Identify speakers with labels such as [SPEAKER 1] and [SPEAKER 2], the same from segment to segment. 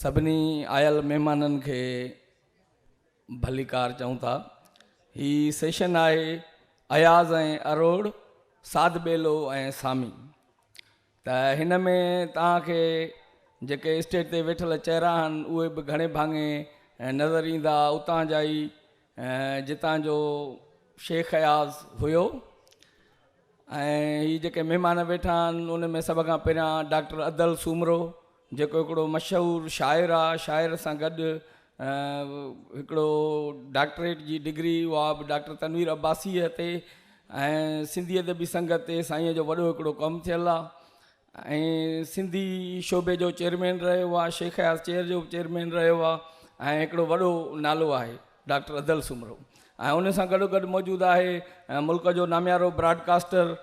[SPEAKER 1] सभिनी आयल महिमाननि खे भलीकार चऊं था। ही सेशन आहे अयाज़ ऐं अरोड़, साध बेलो ऐं सामी। त हिन में तव्हांखे जेके स्टेज ते वेठल चेहरा आहिनि उहे बि घणे भाङे नज़र ईंदा, उतां जा ई जितां जो शेख अयाज़ हुयो। ऐं ही जेके महिमान वेठा आहिनि उन में सभ खां पहिरियां डॉक्टर अदल सूमरो, जेको हिकिड़ो मशहूरु शाइर आहे। शाइर सां गॾु हिकिड़ो डॉक्टरेट जी डिग्री उहा बि डॉक्टर तनवीर अब्बासीअ ते, ऐं सिंधी अदबी संगत ते साईंअ जो वॾो हिकिड़ो कमु थियल आहे। ऐं सिंधी शोबे जो चेयरमैन रहियो आहे, शेख अयाज़ चेयर जो चेयरमैन रहियो आहे, ऐं हिकिड़ो वॾो नालो आहे डॉक्टर अदल सूमरो। ऐं उन सां गॾो गॾु मौजूदु आहे मुल्क जो नामियारो ब्रॉडकास्टर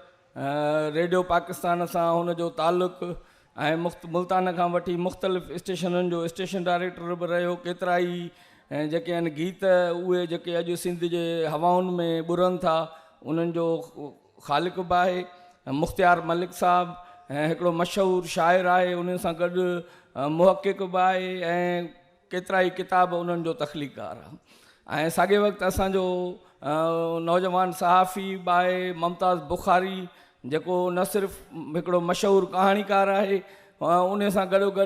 [SPEAKER 1] रेडियो पाकिस्तान सां हुनजो तालुक़ु, ऐं मुल्तान खां वठी मुख़्तलिफ़ स्टेशननि जो स्टेशन डायरेक्टर बि रहियो। केतिरा ई जेके आहिनि गीत उहे जेके अॼु सिंध जे हवाउनि में ॿुरनि था उन्हनि जो ख़ालिक़ बि आहे मुख़्तियार मलिक साहब। ऐं हिकिड़ो मशहूरु शाइर आहे, उन सां गॾु मुहक़िक़ बि आहे, ऐं केतिरा ई किताब उन्हनि जो तख़लीक़ार आहे। ऐं साॻे वक़्तु असांजो नौजवान सहाफ़ी बि आहे मुमताज़ बुखारी, जेको न सिर्फ़ु हिकिड़ो मशहूरु कहाणीकार आहे, उन सां गॾोगॾु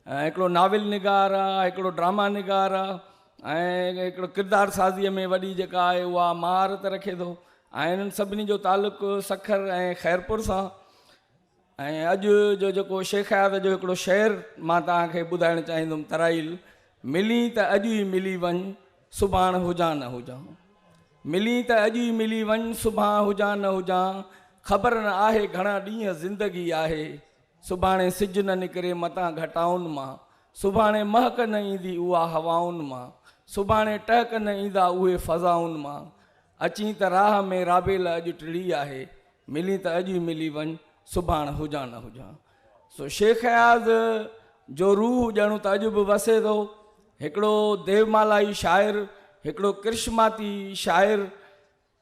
[SPEAKER 1] हिकिड़ो नाविल निगार आहे, हिकिड़ो ड्रामा निगार आहे, ऐं हिकिड़ो किरदार साज़ीअ में वॾी जेका आहे उहा महारत रखे थो। ऐं इन्हनि सभिनी जो तालुक़ु सखर ऐं ख़ैरपुर सां। ऐं अॼु जो जेको शेख अयाज़ जो हिकिड़ो शेर मां तव्हांखे ॿुधाइणु चाहींदुमि, तराइल मिली त अॼु ई मिली वञ, सुभाणे हुजां न हुजां। मिली त अॼु ई मिली वञ, सुभाणे हुजां न हुजां। ख़बर न आहे घणा ॾींहं ज़िंदगी आहे, सुभाणे सिज न निकिरे मतां घटाउनि मां। सुभाणे महक न ईंदी उहा हवाउनि मां, सुभाणे टहक न ईंदा उहे फ़ज़ाउनि मां। अची त राह में राबेल अॼु टिड़ी आहे, मिली त अॼु ई मिली वञ, सुभाणे हुजां न हुजां। सो शेख अयाज़ जो रूह ॼणो त अॼु बि वसे थो। हिकिड़ो देवमालाई शाइर, हिकिड़ो कृष्माती शाइर,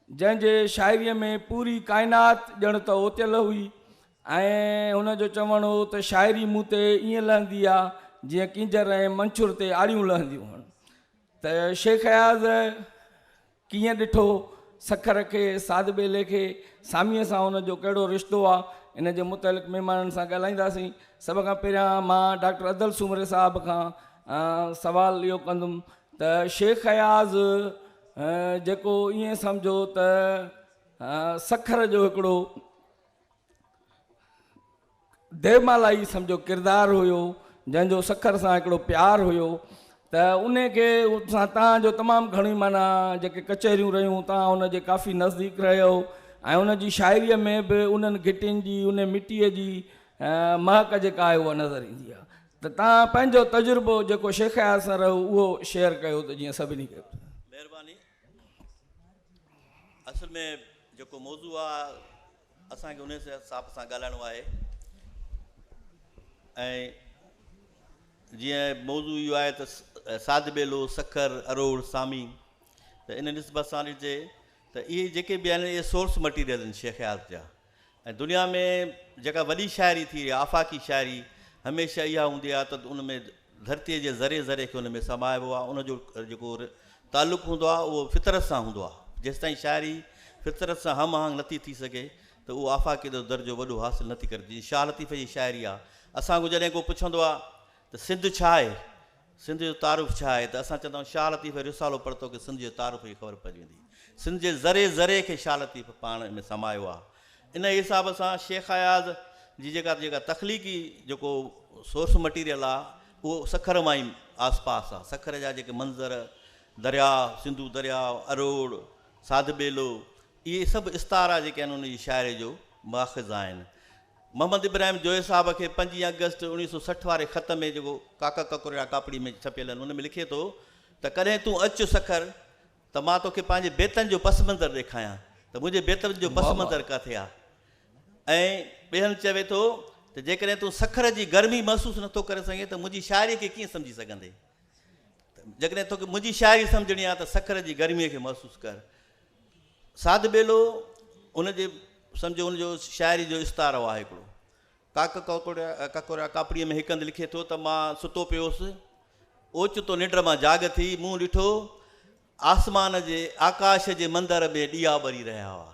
[SPEAKER 1] जंहिंजे शाइरीअ में पूरी काइनात ॼण त ओतियल हुई। ऐं हुनजो चवणु हो त शाइरी मूं ते ईअं लहंदी आहे जीअं किंजर ऐं मंछुर ते आड़ियूं लहंदियूं आहिनि। त शेख अयाज़ कीअं ॾिठो सखर खे, साध बेले खे, सामीअ सां हुनजो कहिड़ो रिश्तो आहे, इन जे मुतलिक़ महिमाननि सां ॻाल्हाईंदासीं। सभ खां पहिरियां मां डॉक्टर अदल सूमरे साहब खां सवाल इहो कंदुमि त शेख अयाज़ जेको ईअं सम्झो त सखर जो हिकिड़ो देवमालाई सम्झो किरदारु हुयो, जंहिंजो सखर सां हिकिड़ो प्यारु हुयो, त उन खे सां तव्हांजो तमामु घणी माना जेके कचहरियूं रहियूं, तव्हां हुनजे काफ़ी नज़दीक रहियो, ऐं उनजी शाइरीअ में बि उन्हनि घिटियुनि जी, उन मिटीअ जी महक जेका आहे उहा नज़र ईंदी आहे। त तव्हां पंहिंजो तजुर्बो जेको शेख अयाज़ सां रहियो उहो शेयर कयो त जीअं सभिनी खे।
[SPEAKER 2] महिरबानी। असल में जेको मौज़ू आहे असांखे उन हिसाब सां ॻाल्हाइणो आहे। ऐं जीअं मौज़ू इहो आहे त साध बेलो, सखर, अरोड़, सामी, त इन निस्बत सां ॾिठे त इहे जेके बि आहिनि इहे सोर्स मटीरियल आहिनि शेख अयाज़ जा। ऐं दुनिया में जेका वॾी शाइरी थी आहे, आफ़ाक़ी शाइरी, हमेशह इहा हूंदी आहे त उन में धरतीअ जे ज़रे ज़रे खे उन में समाइबो आहे। उनजो जेको तालुक़ु हूंदो आहे उहो फितरत सां हूंदो आहे। जेसिताईं शाइरी फितरत सां हम आहंग नथी थी सघे त उहो आफ़ाक़ी जो दर्जो वॾो हासिलु नथी करे। जीअं शाह लतीफ़ जी शाइरी आहे, असांखे जॾहिं को पुछंदो आहे त सिंध छा आहे, सिंध जो तारुफ़ छा आहे, त असां चवंदा आहियूं शाह लतीफ़ रिसालो पढ़तो की सिंध जो तारुफ़ जी ख़बर पइजी वेंदी। सिंध जे ज़रे ज़रे खे शाह लतीफ़ पाण में समायो आहे। इन हिसाब सां शेख अयाज़ जी जेका तख़लीक़ी जेको सोर्स मटीरियल आहे उहो सखर मां ई आसपास आहे। सखर जा जेके मंज़र, दरिया, सिंधू दरिया, अरोड़, साध बेलो, इहे सभु इस्तारा जेके आहिनि उन जी शाइरी जो माख़ज़ आहिनि। मोहम्मद इब्राहिम जोए साहब खे 5 अगस्त 1960 वारे ख़त में जेको काका ककुरिया कापड़ी में छपियल आहिनि उन में लिखे थो त कॾहिं तूं अचु सखर त मां तोखे पंहिंजे बेतनि जो पस मंज़र ॾेखारियां, त मुंहिंजे बेतनि जो पस मंज़र किथे आहे। ऐं ॿिए हंधि चवे थो त जेकॾहिं तूं सखर जी गर्मी महसूसु नथो करे सघे त मुंहिंजी शाइरीअ खे कीअं सम्झी सघंदे। जेकॾहिं तोखे मुंहिंजी शाइरी सम्झणी आहे त सखर जी गर्मीअ खे महसूसु कर। साध बेलो उनजे सम्झो उनजो शाइरी जो इस्तारो आहे हिकिड़ो। काकोरिया कापड़ीअ में हिकु हंधि लिखे थो त मां सुतो पियोसि, ओचितो निंड मां जाग थी, मूं ॾिठो आसमान जे आकाश जे मंदर में ॾीआ ॿरी रहिया हुआ,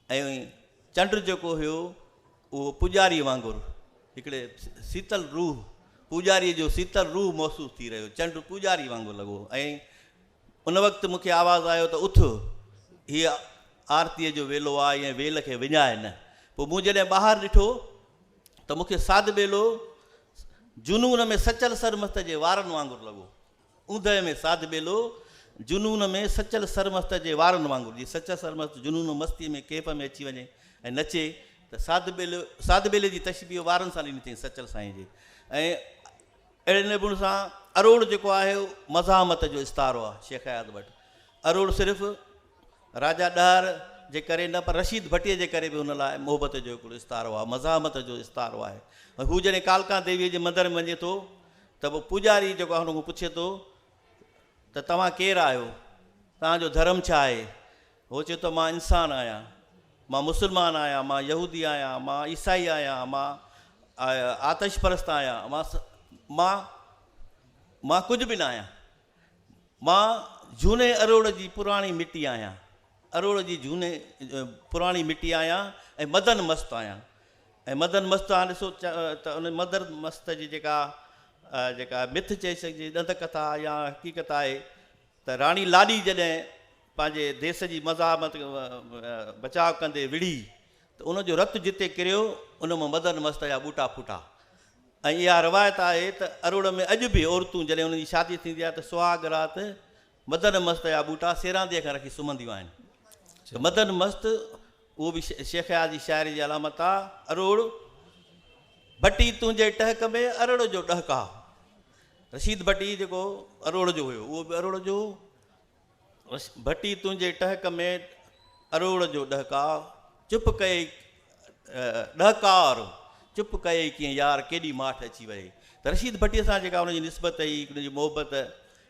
[SPEAKER 2] ऐं चंड जेको हुयो उहो पुॼारी वांगुरु हिकिड़े शीतल रूह, पुॼारीअ जो शीतल रूह महसूसु थी रहियो, चंड पुॼारी वांगुरु लॻो। ऐं उन वक़्तु मूंखे आवाज़ु आयो त उथ, हीअ आरतीअ जो वेलो आहे, ऐं वेल खे विञाए न। पोइ मूं जॾहिं ॿाहिरि ॾिठो त मूंखे साध बेलो जुनून में सचल सरमस्त जे वारनि वांगुरु लॻो। ऊंदहि में साध बेलो जुनून में सचल सरमस्त जे वारनि वांगुरु, जीअं सचल सरमस्त जुनून मस्तीअ में केप में अची वञे ऐं नचे, त साध बेले जी तशबीह वारनि सां ॾिनी अथई सचल साईं जी। ऐं अहिड़े नमूने सां अरोड़ जेको आहे मज़ामत जो इस्तारो आहे शेख हयात वटि। अरोड़ सिर्फ़ु राजा ॾहर जे करे न, पर रशीद भटीअ जे करे बि हुन लाइ मोहबत जो हिकिड़ो इस्तारो आहे, मज़ामत जो इस्तारो आहे। हू जॾहिं कालका देवीअ जे मंदर में वञे थो त पोइ पुॼारी जेको आहे हुन पुछे थो त तव्हां केरु आहियो, तव्हांजो धर्म छा आहे? उहो चए थो मां इंसानु आहियां, मां मुस्लमान आहियां, मां यहूदी आहियां, मां ईसाई आहियां, मां आतिश परस्त आहियां, मां कुझु बि न आहियां, मां झूने अरोड़ जी पुराणी मिटी आहियां, अरोड़ जी झूने पुराणी मिटी आहियां, ऐं मदन मस्त आहियां। ऐं मदन मस्त हाणे ॾिसो त उन मदन मस्त जी जेका मिथ चई सघिजे, ॾंद कथा या हक़ीक़त आहे त राणी लाॾी जॾहिं पंहिंजे देश जी मज़ामत बचाव कंदे विड़ी त उनजो रतु जिते किरियो उन मां मदन मस्त जा ॿूटा फूटा। ऐं इहा रवायत आहे त अरोड़ में अॼु बि औरतूं जॾहिं उनजी शादी थींदी आहे त सुहाग राति मदन मस्त जा ॿूटा सेरांदीअ खां रखी सुम्हंदियूं आहिनि। त मदन मस्त उहो बि शेख हयात जी शाइरी जी अलामत आहे। अरोड़ भटी तुंहिंजे टहक में अरोड़ जो ॾहका, रशीद भटी जेको अरोड़ जो हुयो उहो बि अरोड़ जो। भटी तुंहिंजे टहक में अरोड़ जो ॾहका, चुप कई ॾहकार, चुप कई कीअं यार केॾी माठ अची वई। त रशीद भटीअ सां जेका हुनजी निस्बत हुई, हुनजी मोहबत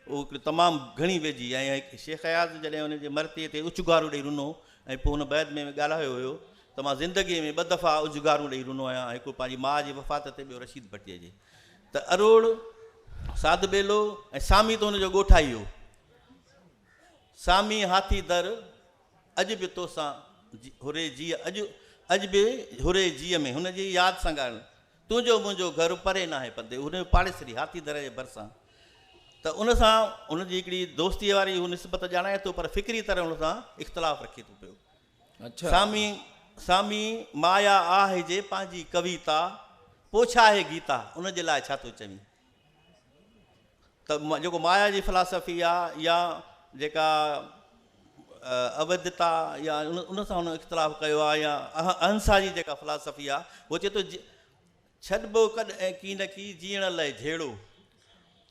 [SPEAKER 2] उहो तमामु घणी वेझी। ऐं शेख हयात जॾहिं हुनजे मरते ते उचगारूं ॾेई रुनो, ऐं पोइ हुन बैद में ॻाल्हायो हुयो त मां ज़िंदगीअ में 2 दफ़ा उजगारूं ॾेई रुनो आहियां, हिकिड़ो पंहिंजी माउ जी वफ़ात ते, ॿियो रशीद भटीअ जे। त अरोड़, साध बेलो ऐं सामी त हुनजो ॻोठाई हो। सामी हाथी दर अॼु बि तोसां हुरे जीअ, अॼु बि हुरे जीअ में, हुनजी यादि सां ॻाल्हि, तुंहिंजो मुंहिंजो घर परे न आहे पंधे, हुनजो पाड़ेसरी हाथी दर जे भरिसां। त उन सां उनजी हिकिड़ी दोस्तीअ वारी हू निस्बत ॼाणाए थो, पर फ़िक्री तरह हुन सां इख़्तिलाफ़ु रखे थो पियो।
[SPEAKER 1] अच्छा,
[SPEAKER 2] सामी माया आहे जे पंहिंजी कविता, पोछा आहे गीता, उनजे लाइ छा थो चवीं? त जेको माया जी फ़िलासफ़ी आहे या जेका अवैधता या उन सां हुन इख़्तिलाफ़ु कयो आहे, या अहिंसा जी जेका फ़िलासफ़ी आहे, उहो चए थो छॾिबो कॾहिं की न की जीअण लाइ झेड़ो,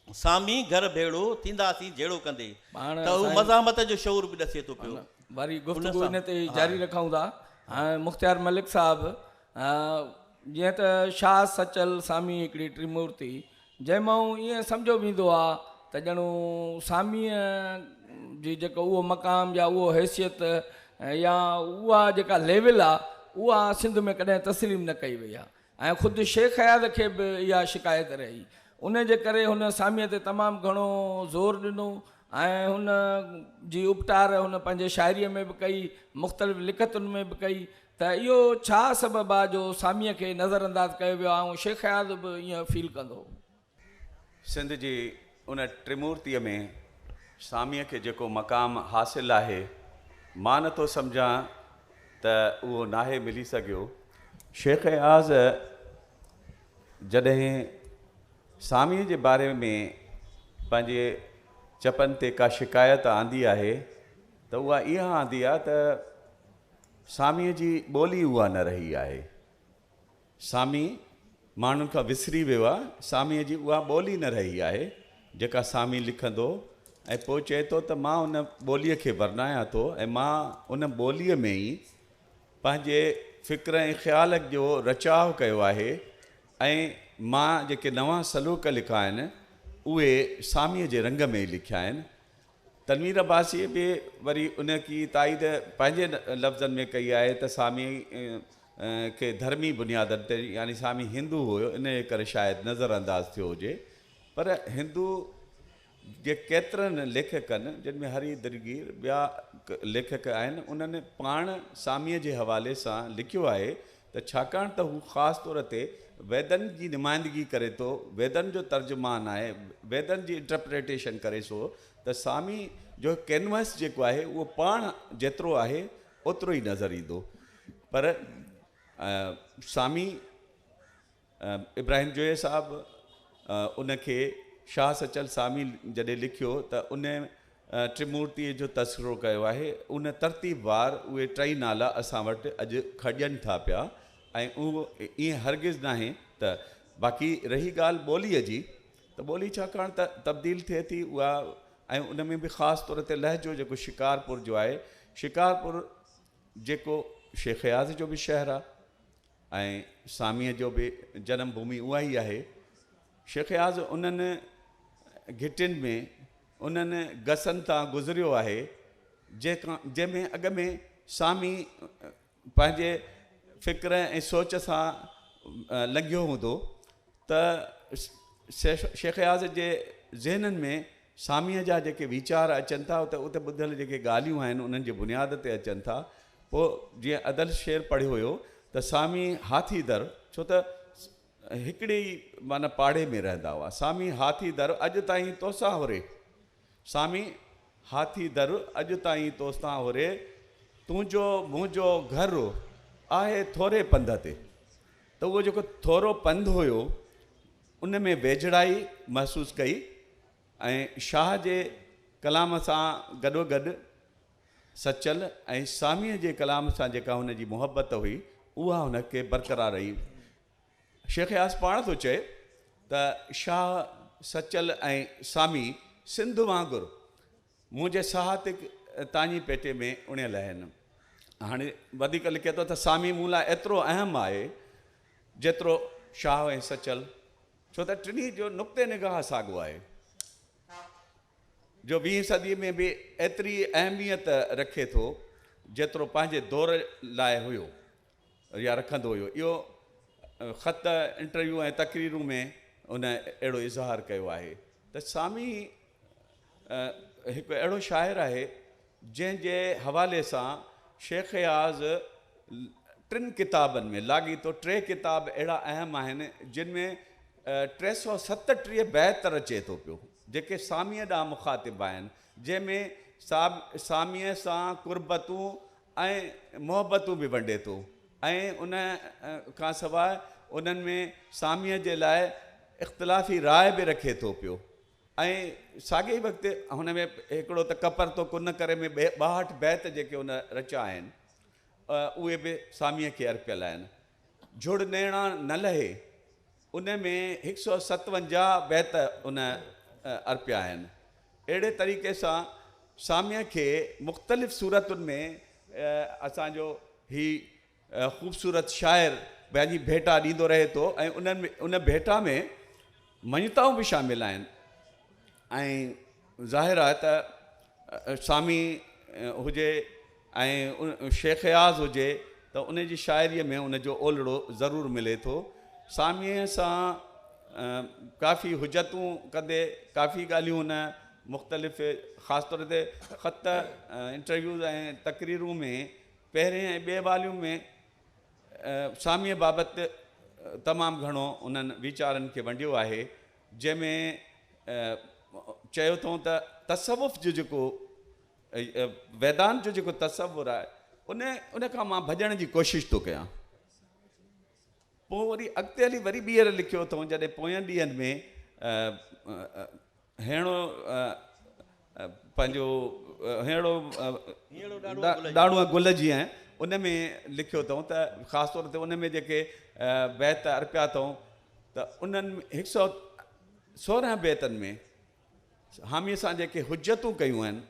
[SPEAKER 2] सामी घर भेड़ो थींदासीं झेड़ो कंदे। त उहो मज़ामत जो शौर बि ॾसे थो पियो।
[SPEAKER 1] वरी गुफ़्तगू इन ते जारी रखूं था। हाणे मुख़्तियार मलिक साहिबु, जीअं त शाह सचल सामी हिकिड़ी त्रिमूर्ति, जंहिंमां ईअं सम्झो वेंदो आहे त ॼणो सामीअ जी जेको उहो मक़ाम या उहो हैसियत या उहा जेका लेवल आहे उहा सिंध में कॾहिं तस्लीम न कई वई आहे। ऐं ख़ुदि शेख हयात खे बि इहा शिकायत रही, उन जे करे हुन सामीअ ते तमामु घणो ज़ोर ॾिनो ऐं हुन जी उपटार हुन पंहिंजे शाइरीअ में बि कई, मुख़्तलिफ़ लिखतुनि में बि कई। त इहो छा सबबु आहे जो सामीअ खे नज़रअंदाज़ कयो वियो आहे? ऐं शेख हयात बि ईअं फील कंदो?
[SPEAKER 3] सिंध जी उन त्रिमूर्तिअ में सामीअ खे जेको मक़ाम हासिलु आहे, मां नथो सम्झां त उहो नाहे मिली सघियो। शेख हयात जॾहिं सामीअ जे बारे में पंहिंजे चपनि ते का शिकायत आंदी आहे त उहा इहा आंदी आहे त सामीअ जी ॿोली उहा न रही आहे, सामी माण्हुनि खां विसरी वियो आहे, सामीअ जी उहा ॿोली न रही आहे जेका सामी लिखंदो। ऐं पोइ चए थो त मां उन ॿोलीअ खे वर्णायां थो ऐं मां उन ॿोलीअ में ई पंहिंजे फ़िक्र ऐं ख़्याल जो रचाव कयो आहे, ऐं मां जेके नवां सलूक लिखा आहिनि उहे सामीअ जे रंग में लिखिया आहिनि। तनवीर अब्बासीअ बि वरी उन की ताईद पंहिंजे लफ़्ज़नि में कई आहे त सामी के धर्मी बुनियादनि ते यानी सामी हिंदू हुयो इन जे करे शायदि नज़रअंदाज थियो हुजे, पर हिंदू जे केतिरनि लेखकनि जिन में हरी दरगीर ॿिया लेखक आहिनि उन्हनि पाण सामीअ जे हवाले सां लिखियो आहे त छाकाणि त हू ख़ासि तौर ते वेदनि जी नुमाइंदगी करे थो, वेदनि जो तर्जुमान आहे, वेदनि जी इंटरप्रिटेशन करे सो, त सामी जो कैनवस जेको आहे उहो पाण जेतिरो आहे ओतिरो ई नज़र ईंदो। पर सामी इब्राहिम जोए साहिबु उनखे शाह सचल सामी जॾहिं लिखियो त उन त्रिमूर्तीअ जो तस्करो कयो आहे, उन तरतीबवार उहे टई नाला असां वटि अॼु खॼनि था पिया, ऐं उहो ईअं हरगिज़ न आहे त बाक़ी रही ॻाल्हि ॿोलीअ जी, त ॿोली छाकाणि त तब्दील थिए थी उहा, ऐं उन में बि ख़ासि तौर ते लहजो जेको शिकारपुर जो आहे, शिकारपुर जेको शेख याज़ जो बि शहरु आहे ऐं सामीअ जो बि जनम भूमि उहा ई आहे। शेख याज़ उन्हनि घिटियुनि में उन्हनि गसनि तां गुज़रियो आहे जंहिंमें अॻ में सामी पंहिंजे फ़िक्र ऐं सोच सां लंघियो हूंदो, त शेख याज़ जे ज़हननि में सामीअ जा जेके वीचार अचनि था उते ॿुधल जेके ॻाल्हियूं आहिनि उन्हनि जे बुनियाद ते अचनि था। पोइ जीअं अदल शेर पढ़ियो हुयो त सामी हाथी दर, छो त हिकिड़ी माना पाड़े में रहंदा हुआ, सामी हाथी दर अॼु ताईं तोसां होरे, सामी हाथी दर अॼु ताईं तोसां होरे, तुंहिंजो मुंहिंजो घरु आहे थोरे पंध ते। त उहो जेको थोरो पंध हुयो उन में वेझड़ाई महसूसु कई, ऐं शाह जे कलाम सां गॾोगॾु सचल ऐं सामीअ जे कलाम सां जेका हुनजी मुहबत हुई उहा हुनखे बरक़रार रही। शेख याज़ पाण थो चए त शाह सचल ऐं सामी सिंध वांगुरु मुंहिंजे साहतिक तानी पेटे में उणियल आहिनि। हाणे वधीक लिखे थो त सामी मूं लाइ एतिरो अहम आहे जेतिरो शाह ऐं सचल, छो त टिनी जो नुक़्ते निगाह साॻियो आहे, जो 20वीं सदी में बि एतिरी अहमियत रखे थो जेतिरो पंहिंजे दौर लाइ हुयो या रखंदो हुयो। इहो ख़त इंटरव्यू ऐं तक़रीरूं में उन अहिड़ो इज़हार कयो आहे त सामी हिकु अहिड़ो शाइर आहे जंहिंजे हवाले सां शेख याज़ 3 किताबनि में लाॻीतो 3 किताब अहिड़ा अहम आहिनि जिन में 337 बैत रचे थो पियो जेके सामीअ ॾांहुं मुखातिब आहिनि, जंहिंमें सामीअ सां कुर्बतूं ऐं मुहबतूं बि वंडे थो, ऐं उन खां सवाइ उन्हनि में सामीअ जे लाइ इख़्तिलाफ़ी राय बि रखे थो पियो। ऐं साॻे ई वक़्तु हुन में हिकिड़ो त कपर तो कुन करे में 62 बैत जेके उन रचिया आहिनि उहे बि सामीअ खे अर्पियल आहिनि। झुड़ नैणा न लहे उन में 157 बैत उन अर्पिया आहिनि। अहिड़े तरीक़े सां सामीअ खे मुख़्तलिफ़ सूरतुनि में असांजो ही ख़ूबसूरत शाइर पंहिंजी भेटा ॾींदो रहे थो, ऐं उन्हनि में उन भेटा में मञताऊं बि शामिल आहिनि। ऐं ज़ाहिर आहे त सामी हुजे ऐं शेख याज़ हुजे त उन जी शाइरीअ में उनजो ओलड़ो ज़रूरु मिले थो। सामीअ सां काफ़ी हुजतूं कंदे काफ़ी ॻाल्हियूं हुन मुख़्तलिफ़ ख़ासि तौर ते ख़त इंटरव्यूज़ ऐं तक़रीरूं में पहिरें ऐं ॿिए वाल्यूम में सामीअ बाबति तमामु घणो उन्हनि वीचारनि खे वंडियो आहे, जंहिंमें चयो अथऊं त तसवुफ़ जो जेको वेदांत जो जेको तसवुर आहे उन खां मां भॼण जी कोशिशि थो कयां। पोइ वरी अॻिते हली वरी ॿीहर लिखियो अथऊं जॾहिं पोयनि ॾींहंनि में हेड़ो पंहिंजो हेड़ो ॾाढ़ूअ गुल जीअं उन में लिखियो अथऊं त ख़ासि तौर ते उन में जेके बैत अर्पिया अथऊं त उन्हनि 116 बैतनि में हामीअ सां जेके हुजतूं कयूं आहिनि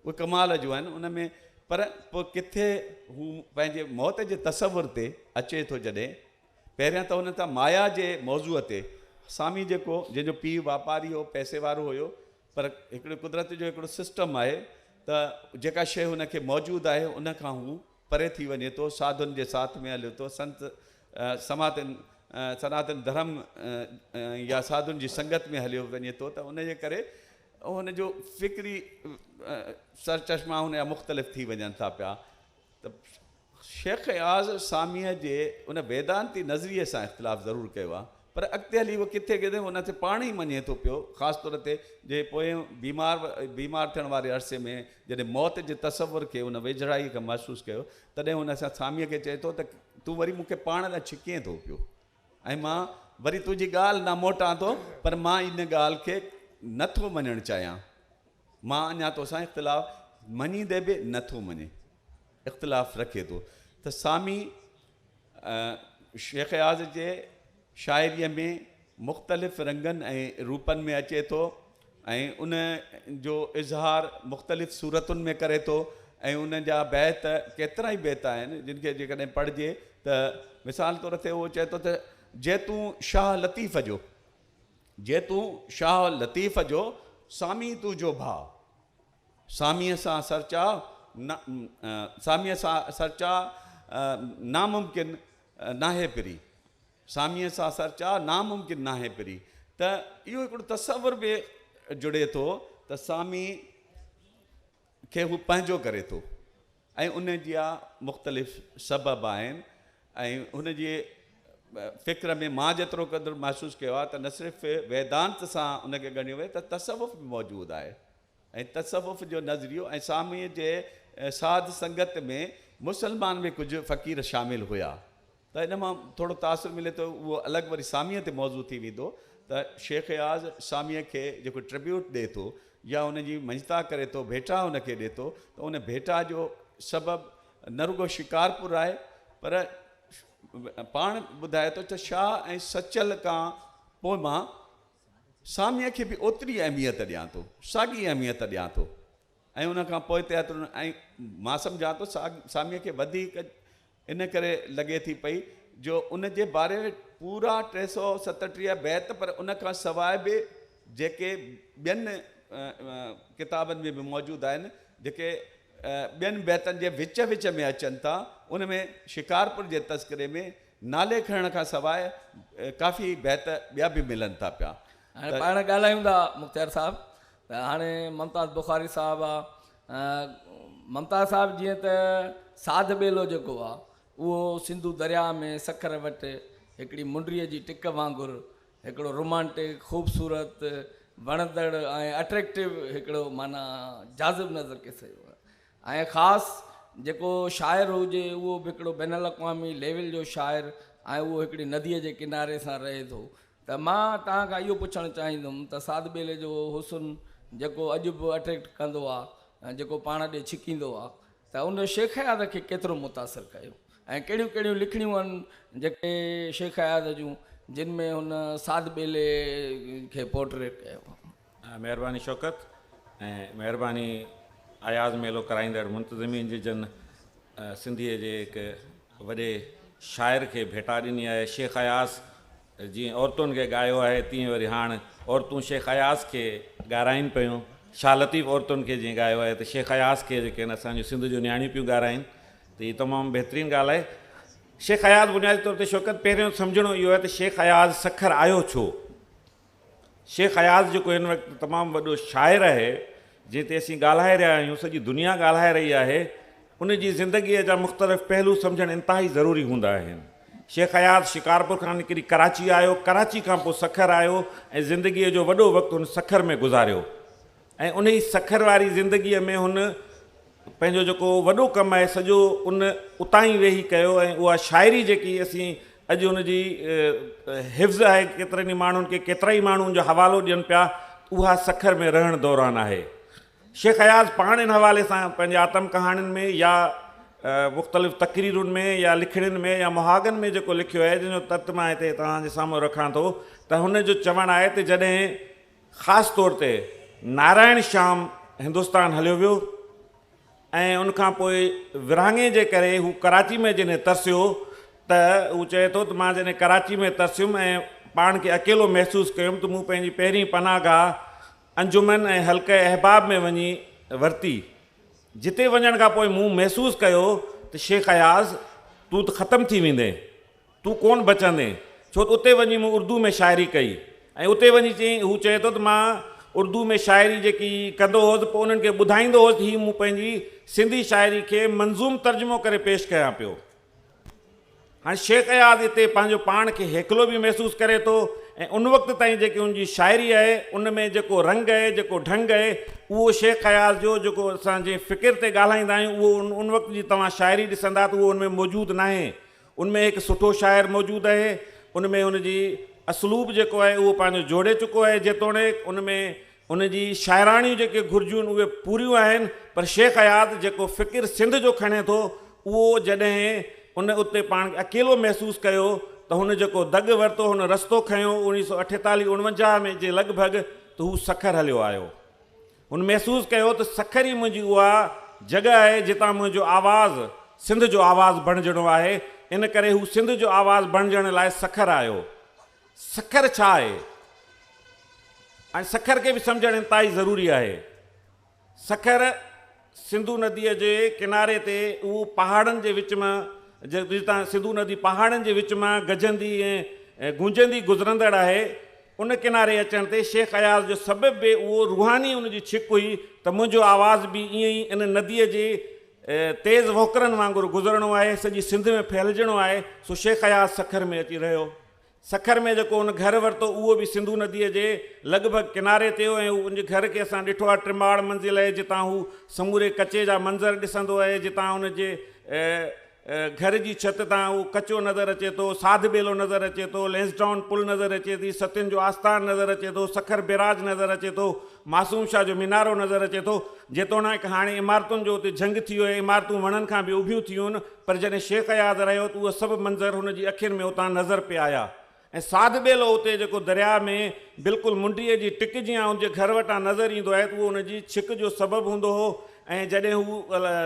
[SPEAKER 3] उहे कमाल जूं आहिनि उन में। पर पोइ किथे हू पंहिंजे मौत जे तसवुर ते अचे थो जॾहिं पहिरियां त हुन तां माया जे मौज़ूअ ते सामी जेको जंहिंजो पीउ वापारी हो पैसे वारो हुयो, पर हिकिड़े कुदरत जो हिकिड़ो सिस्टम आहे त जेका शइ हुनखे मौजूदु आहे उन खां हू परे थी वञे थो, साधुनि जे साथ में हले थो, संत सनातन धर्म या साधुनि जी संगत में हलियो वञे थो, त उनजे करे हुनजो फ़िक्री सरचश्मा हुन जा मुख़्तलिफ़ थी वञनि था पिया। त शेख याज़ सामीअ जे उन वेदांती नज़रिए सां इख़्तिलाफ़ु ज़रूरु कयो आहे, पर अॻिते हली उहो किथे किथे हुन ते पाण ई मञे थो पियो, ख़ासि तौर ते जे पोइ बीमार थियण वारे अरसे में जॾहिं मौत जे तसवुर खे उन वेझड़ाई खे महसूसु कयो, तॾहिं हुन सां सामीअ खे चए थो त तूं वरी मूंखे पाण लाइ छिकीअं थो पियो, ऐं मां वरी तुंहिंजी ॻाल्हि न मोटां थो, पर मां इन ॻाल्हि खे नथो मञणु चाहियां, मां अञा तोसां इख़्तिलाफ़ु मञींदे बि नथो मञे, इख़्तिलाफ़ु रखे थो। त सामी शेख याज़ जे शाइरीअ में मुख़्तलिफ़ रंगनि ऐं रूपनि में अचे थो, ऐं उन जो इज़हार मुख़्तलिफ़ सूरतुनि में करे थो, ऐं उन जा बैत केतिरा ई बैत आहिनि जिन खे जेकॾहिं पढ़िजे त मिसाल तौर ते उहो चए थो त जे तूं शाह लतीफ़ जो सामी तुंहिंजो भाउ, सामीअ सां सरचा नामुमकिन नाहे पिरी, सामीअ सां सरचा नामुमकिन नाहे पिरी। त इहो हिकिड़ो तसवुर बि जुड़े थो त सामी खे हू पंहिंजो करे थो, ऐं उन जा मुख़्तलिफ़ सबब आहिनि, ऐं हुन जी फ़िक्र में मां जेतिरो क़दुरु महसूसु कयो आहे त न सिर्फ़ु वेदांत सां उनखे ॻणियो वञे त तसवुफ़ बि मौजूदु आहे, ऐं तसवुफ़ जो नज़रियो ऐं सामीअ जे साध संगत में मुसलमान में कुझु फ़क़ीर शामिलु हुया, त इन मां थोरो तासुरु मिले थो, उहो अलॻि वरी सामीअ ते मौज़ू थी वेंदो त शेख याज़ सामीअ खे जेको ट्रिब्यूट ॾिए थो या उनजी मञता करे थो, भेटा उनखे ॾिए थो, त उन भेटा जो सबबु न रुगो शिकारपुर आहे, पर पाण ॿुधाए थो त शाह ऐं सचल खां पोइ मां सामीअ खे बि ओतिरी अहमियत ॾियां थो, साॻी अहमियत ॾियां थो, ऐं उन खां पोइ ते ऐं मां सम्झां थो सामीअ खे वधीक इन करे लॻे थी पई जो उन जे बारे में पूरा 337 बैत, पर उन खां सवाइ बि जेके ॿियनि किताबनि में बि मौजूदु आहिनि, जेके ॿियनि बैतनि जे विच में अचनि था, उन में शिकारपुर जे तस्करे में नाले खणण खां सवाइ काफ़ी बैत ॿिया बि मिलनि था पिया।
[SPEAKER 1] हाणे पाण ॻाल्हायूं था मुख़्तियार साहिबु, त हाणे मुमताज़ बुखारी साहिबु आहे, मुमताज़ साहिबु जीअं त साध ॿेलो जेको आहे उहो सिंधु दरिया में सखर वटि हिकिड़ी मुंडरीअ जी टिक वांगुरु हिकिड़ो रोमांटिक ख़ूबसूरत वणंदड़ ऐं अट्रैक्टिव हिकिड़ो माना जाज़िब नज़र के सही आहे, ऐं ख़ासि जेको शाइर हुजे उहो बि हिकिड़ो बैन अल-अक़वामी लेवल जो शाइर, ऐं उहो हिकिड़ी नदीअ जे किनारे सां रहे थो। त मां तव्हां खां इहो पुछणु चाहींदुमि त साध ॿेले जो हुस्न जेको अॼु बि अट्रैक्ट कंदो आहे, जेको पाण ॾे छिकींदो आहे, त उन शेख याज़ खे केतिरो मुतासिर कयो, ऐं कहिड़ियूं कहिड़ियूं लिखणियूं आहिनि जेके शेख याज़ जूं जिन में हुन साध ॿेले खे पोर्ट्रेट कयो।
[SPEAKER 4] महिरबानी शौकत, ऐं महिरबानी अयाज़ मेलो कराईंदड़ मुंतज़िमीन जी जन सिंधीअ जे हिकु वॾे शाइर खे भेटा ॾिनी आहे। शेख अयाज़ जीअं औरतुनि खे ॻायो आहे, तीअं वरी हाणे औरतूं शेख अयाज़ खे ॻाराइनि पियूं, शाह लतीफ़ औरतुनि खे जीअं ॻायो आहे, त शेख अयाज़ खे जेके आहिनि असांजूं सिंध जूं नियाणियूं पियूं ॻाराइनि, त हीअ तमामु बहितरीनु ॻाल्हि आहे। शेख अयाज़ बुनियादी तौर ते शौकत पहिरियों सम्झणो इहो आहे त शेख अयाज़ सखर आयो छो। शेख अयाज़ जेको हिन वक़्तु तमामु वॾो शाइर आहे, जंहिं ते असीं ॻाल्हाए रहिया आहियूं, सॼी दुनिया ॻाल्हाए रही आहे, उन जी ज़िंदगीअ जा मुख़्तलिफ़ पहलू सम्झणु इंतिहाई ज़रूरी हूंदा आहिनि। शेख अयाज़ शिकारपुर खां निकिरी कराची आयो, कराची खां पोइ सखर आयो, ऐं ज़िंदगीअ जो वॾो वक़्तु हुन सखर में गुज़ारियो, ऐं उन ई सखर वारी ज़िंदगीअ में हुन पंहिंजो जेको वॾो कमु आहे सॼो उतां ई वेही कयो, ऐं उहा शाइरी जेकी असीं अॼु हुनजी हिफ़्ज़ आहे, केतिरनि ई माण्हुनि खे केतिरा ई माण्हुनि जो हवालो ॾियनि पिया, उहा सखर में रहण दौरान आहे। शेख अयाज़ पाण इन हवाले सां पंहिंजे आतम कहाणियुनि में या मुख़्तलिफ़ तक़रीरुनि में या लिखणियुनि में या मुहागनि में जेको लिखियो आहे, जंहिंजो तर्त मां हिते तव्हांजे साम्हूं रखां थो, त हुनजो चवणु आहे त जॾहिं ख़ासि तौर ते नारायण श्याम हिंदुस्तान हलियो वियो, ऐं उनखां पोइ विरहाङे जे करे हू कराची में जॾहिं तरसियो, त हू चए थो त मां जॾहिं कराची में तरसियुमि ऐं पाण खे अकेलो महसूसु कयुमि, त मूं पंहिंजी पहिरीं पनाहगाह अंजुमन ऐं हल्के अहबाब में वञी वरिती, जिते वञण खां पोइ मूं महसूसु कयो त शेख अयाज़ तूं त ख़तमु थी वेंदे, तूं कोन बचंदे, छो त उते वञी मूं उर्दू में शाइरी कई ऐं उते वञी चई, हू चए थो त मां उर्दू में शाइरी जेकी कंदो हुउसि पोइ उन्हनि खे ॿुधाईंदो हुउसि, हीअ मूं पंहिंजी सिंधी शाइरी खे मंज़ूम तर्जुमो करे पेश कयां पियो। हाणे शेख अयाज़ हिते पंहिंजो पाण खे हेकलो बि महसूसु करे थो ऐं उन वक़्त ताईं जेकी उनजी शाइरी आहे उन में जेको रंग आहे, जेको ढंग आहे, उहो शेख अयाज़ जो जेको असांजे फ़िकिर ते ॻाल्हाईंदा आहियूं उहो उन वक़्त जी तव्हां शाइरी ॾिसंदा त उहो उन में मौजूदु न आहे। उनमें हिकु सुठो शाइर मौजूदु आहे, उनमें उनजी असलूब जेको आहे उहो पंहिंजो जोड़े चुको आहे, जेतोणीकि उनमें उनजी शाइराणियूं जेके घुरिजियूं आहिनि उहे पूरियूं आहिनि, पर शेख अयाज़ जेको फ़िकिर सिंध जो खणे थो उहो जॾहिं उन उते पाण खे अकेलो महसूसु कयो त हुन जेको दग वरितो, हुन रस्तो खयो 1948-49 में जे लॻभॻि, त हू सखर हलियो आयो। हुन महसूसु कयो त सखर ई मुंहिंजी उहा जॻह आहे जितां मुंहिंजो आवाज़ु सिंध जो आवाज़ु बणिजणो आहे, इन करे हू सिंध जो आवाज़ु बणिजण लाइ सखर आयो। सखर छा आहे ऐं सखर खे बि सम्झणु इंतिहाई ज़रूरी आहे। सखर सिंधू नदीअ जे किनारे ते उहो पहाड़नि जे विच मां, जितां सिंधू नदी पहाड़नि जे विच मां गजंदी ऐं गूंजंदी गुज़रंदड़ आहे, उन किनारे अचण ते शेख अयाज़ जो सबबु बि उहो रूहानी उनजी छिक हुई त मुंहिंजो आवाज़ बि ईअं ई इन नदीअ जे तेज़ वोकरनि वांगुरु गुज़रणो आहे, सॼी सिंध में फैलिजणो आहे। सो शेख अयाज़ सखर में अची रहियो। सखर में जेको हुन घर वरितो उहो बि सिंधू नदीअ जे लॻभॻि किनारे ते हो ऐं उनजे घर खे असां ॾिठो आहे, टिमाड़ मंज़िल आहे जितां हू समूरे कचे जा मंज़र ॾिसंदो आहे, जितां हुनजे घर जी छित तां उहो कचो नज़र अचे थो, साध बेलो नज़र अचे थो, लेंसडाउन पुल नज़र अचे थी, सतियुनि जो आस्थान नज़र अचे थो, सखर बिराज नज़र अचे थो, मासूम शाह जो मीनारो नज़र अचे थो। जेतोणीकि हाणे इमारतुनि जो उते जंग थी वियो आहे, इमारतूं वणनि खां बि उभियूं थियूं आहिनि, पर जॾहिं शेख अयाज़ रहियो त उहे सभु मंज़र हुनजी अखियुनि में उतां नज़र पिया आया। ऐं साध बेलो उते जेको दरिया में बिल्कुलु मुंडीअ जी टिक जीअं हुनजे घर वटां नज़र ईंदो आहे त उहो हुनजी छिक जो सबबु हूंदो हो। ऐं जॾहिं हू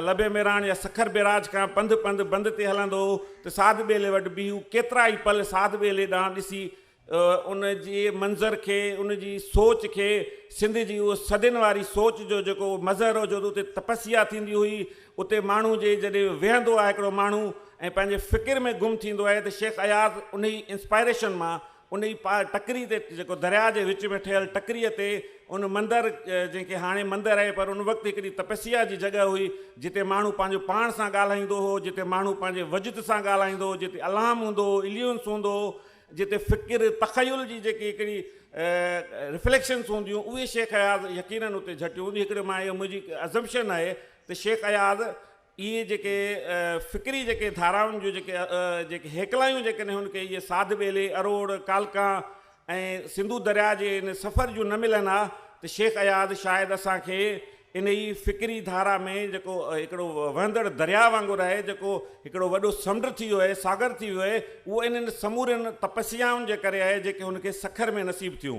[SPEAKER 4] लबे मेराण या सखर बिराज खां पंधु बंद ते हलंदो हो त साध बेले वटि बि हू केतिरा ई पल साध बेले ॾांहुं ॾिसी उन जे मंज़र खे, उन जी सोच खे, सिंध जी उहो सदियुनि वारी सोच जो जेको मज़र हो, जो उते तपस्या थींदी हुई, उते माण्हू जे जॾहिं वेहंदो आहे हिकिड़ो माण्हू ऐं पंहिंजे फ़िकिर में गुम थींदो आहे, त शेख अयाज़ उन ई इंस्पायरेशन मां उन ई टकरी ते जेको दरिया जे विच में ठहियलु टकरीअ ते उन मंदरु, जंहिंखे हाणे मंदरु आहे पर उन वक़्तु हिकिड़ी तपस्या जी जॻह हुई, जिते माण्हू पंहिंजो पाण सां ॻाल्हाईंदो हो, जिते माण्हू पंहिंजे वजद सां ॻाल्हाईंदो हो, जिते अलाम हूंदो हो, इलियूंस हूंदो हो, जिते फ़िकिर तख़युल जी जेकी हिकिड़ी रिफ्लेक्शन्स हूंदियूं उहे शेख अयाज़ यकीननि उते झटियूं हूंदियूं। हिकिड़े मां इहो मुंहिंजी अज़म्पशन आहे त शेख अयाज़ इहे जेके फ़िक्री जेके धाराउनि जो जेके हेकलायूं जेकॾहिं हुनखे इहे साध बेले, अरोड़, कालका ऐं सिंधू दरिया जे इन सफ़र जूं न मिलनि हा त शेख अयाज़ शायदि असांखे इन ई फ़िक्री धारा में जेको हिकिड़ो वहंदड़ दरिया वांगुरु आहे, जेको हिकिड़ो वॾो समुंड थी वियो आहे, सागर थी वियो आहे, उहो इन्हनि समूरनि तपस्याउनि जे करे आहे जेके हुनखे सखर में नसीबु थियूं।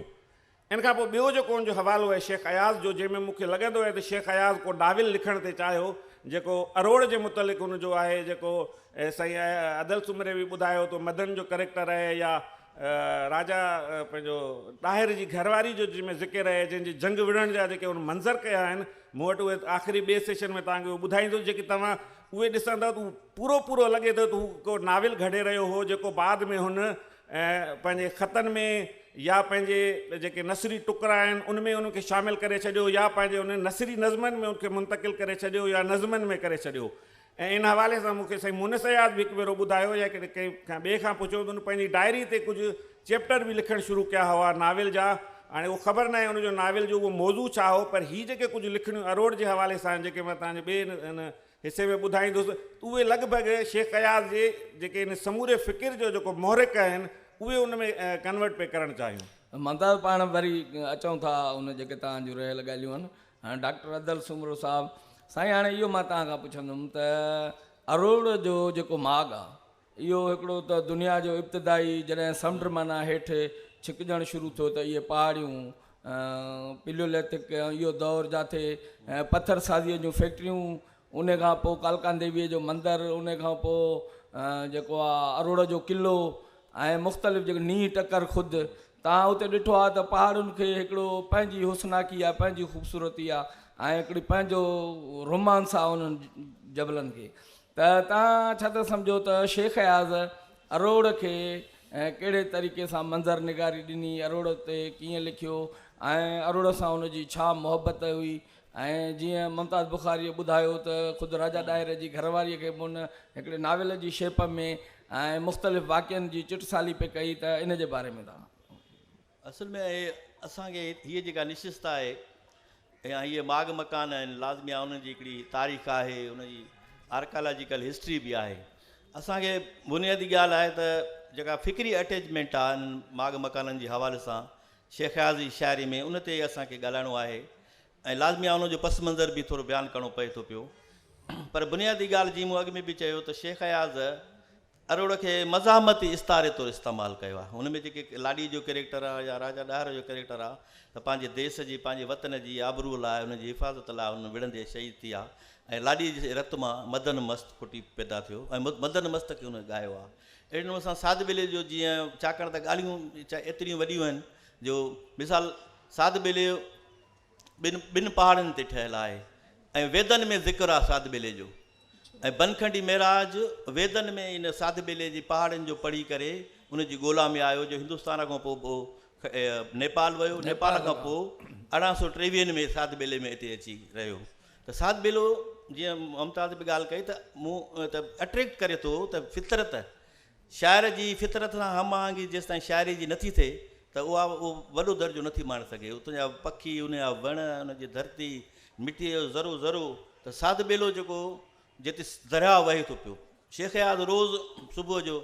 [SPEAKER 4] इन खां पोइ ॿियो जेको हुनजो हवालो आहे शेख अयाज़ जो, जंहिंमें मूंखे लॻंदो आहे त शेख अयाज़ को नाविल लिखण ते चाहियो, जेको अरोड़ जे मुतलिक़ हुनजो आहे, जेको साईं अदल सुमरे बि ॿुधायो त मदन जो करेक्टर आहे, या राजा पंहिंजो ॾाहिर जी घरवारी जो जंहिंमें ज़िक्र आहे, जंहिंजे जंग विढ़ण जा जेके हुन मंज़र कया आहिनि, मूं वटि उहे आख़िरी ॿिए सेशन में तव्हांखे उहो ॿुधाईंदो, जेकी तव्हां उहे ॾिसंदा त पूरो पूरो लॻे थो त हू को नाविल घड़े रहियो हो, जेको बाद में हुन पंहिंजे ख़तनि में या पंहिंजे जेके नसरी टुकड़ा आहिनि उनमें उनखे शामिलु करे छॾियो, या पंहिंजे उन नसरी नज़मनि में उनखे मुंतक़िल करे छॾियो, या नज़मनि में करे छॾियो। ऐं इन हवाले सां मूंखे साईं मुनस अयाज़ बि हिकु भेरो ॿुधायो, या कंहिं खां ॿिए खां पुछियो त उन पंहिंजी डायरी ते कुझु चैप्टर बि लिखणु शुरू कया हुआ नाविल जा। हाणे उहो ख़बर न आहे उनजो नाविल जो उहो मौज़ू छा हो, पर हीअ जेके कुझु लिखणियूं अरोड़ जे हवाले सां जेके मां तव्हांजे ॿिए हिन हिसे में ॿुधाईंदुसि, उहे लॻभॻि शेख अयाज़ जे जेके इन समूरे फ़िकिर जो जेको मोहरिक आहिनि उहे उन में कन्वर्ट पे करणु चाहियूं।
[SPEAKER 1] मंदा पाण वरी अचूं था उन जेके तव्हां जूं रहियल ॻाल्हियूं आहिनि। हाणे डॉक्टर अदल सुमरो साहिबु, साईं हाणे इहो मां तव्हां खां पुछंदुमि त अरोड़ जो जेको माॻु आहे, इहो हिकिड़ो त दुनिया जो इब्तिदाई जॾहिं समुंड माना हेठि छिकजणु शुरू थियो त इहे पहाड़ियूं पिलियोलिथिक इहो दौर जिथे पथर साज़ीअ जूं फैक्ट्रियूं, उन खां पोइ कालका देवीअ जो मंदरु, उन खां पोइ जेको आहे अरोड़ जो क़िलो ऐं मुख़्तलिफ़ जेको नींहुं टकर ख़ुदि तव्हां उते ॾिठो आहे त पहाड़ुनि खे हिकिड़ो पंहिंजी हुस्नाकी आहे, पंहिंजी ख़ूबसूरती आहे ऐं हिकिड़ी पंहिंजो रोमांस आहे उन्हनि जबलनि खे। त तव्हां छा था सम्झो त शेख अयाज़ अरोड़ खे कहिड़े तरीक़े सां मंज़र निगारी ॾिनी, अरोड़ ते कीअं लिखियो ऐं अरोड़ सां हुनजी छा मुहबत हुई। ऐं जीअं मुमताज़ बुखारीअ ॿुधायो त ख़ुदि राजा डायर जी घरवारीअ खे हुन हिकिड़े नावेल जी शेप में ऐं मुख़्तलिफ़ वाक़िअनि जी चिटसाली पे कई, त इन जे बारे में तव्हां।
[SPEAKER 2] असल में असांखे हीअ जेका निश्चितता आहे या इहे माग मकान आहिनि, लाज़मी आहे उन्हनि जी हिकिड़ी तारीख़ आहे, उनजी आर्कालॉजिकल हिस्ट्री बि आहे। असांखे बुनियादी ॻाल्हि आहे त जेका फ़िक्री अटैचमेंट आहे इन्हनि माग मकाननि जे हवाले सां शेख अयाज़ जी शाइरी में, उन ते असांखे ॻाल्हाइणो आहे ऐं लाज़मी आहे उनजो पस मंज़र बि थोरो बयानु करिणो पए थो पियो। पर बुनियादी ॻाल्हि जीअं मूं अॻु में बि चयो त शेख अयाज़ अरोड़ खे मज़ामती इस्तारे तौरु इस्तेमालु कयो आहे। हुन में जेके लाॾी जो कैरेक्टर आहे या राजा ॾाहिर जो कैरेक्टर आहे, त पंहिंजे देश जी, पंहिंजे वतन जी आबरूअ लाइ, हुनजी हिफ़ाज़त लाइ हुन विढ़ंदे शहीद थी आहे। ऐं लाॾी जे रत मां मदन मस्त फुटी पैदा थियो ऐं मदन मस्त खे हुन ॻायो आहे। अहिड़े नमूने सां साध बेले जो जीअं, छाकाणि त ॻाल्हियूं एतिरियूं वॾियूं आहिनि जो मिसाल साध बेले ॿिनि पहाड़नि ते ठहियलु आहे ऐं वेदनि में ज़िक्र आहे साध बेले जो, ऐं बनखंडी महराज वेदनि में इन साध बेले जी पहाड़नि जो पढ़ी करे उनजी ॻोल्हा में आयो, जो हिंदुस्तान खां पोइ नेपाल वियो, नेपाल खां पोइ 1853 में साध बेले में हिते अची रहियो। त साध बेलो जीअं मुमताज़ बि ॻाल्हि कई त मूं त अट्रैक्ट करे थो त फितरत, शाइर जी फितरत सां हमआहंगी जेसि ताईं शाइरी जी नथी थिए त उहो वॾो दर्जो नथी माणे सघे। उतां जा पखी, उन जा वण, उनजी धरती, मिटीअ जो ज़रो ज़रो, त साध बेलो जेको जिते दरिया वहे थो पियो, शेख अयाज़ रोज़ु सुबुह जो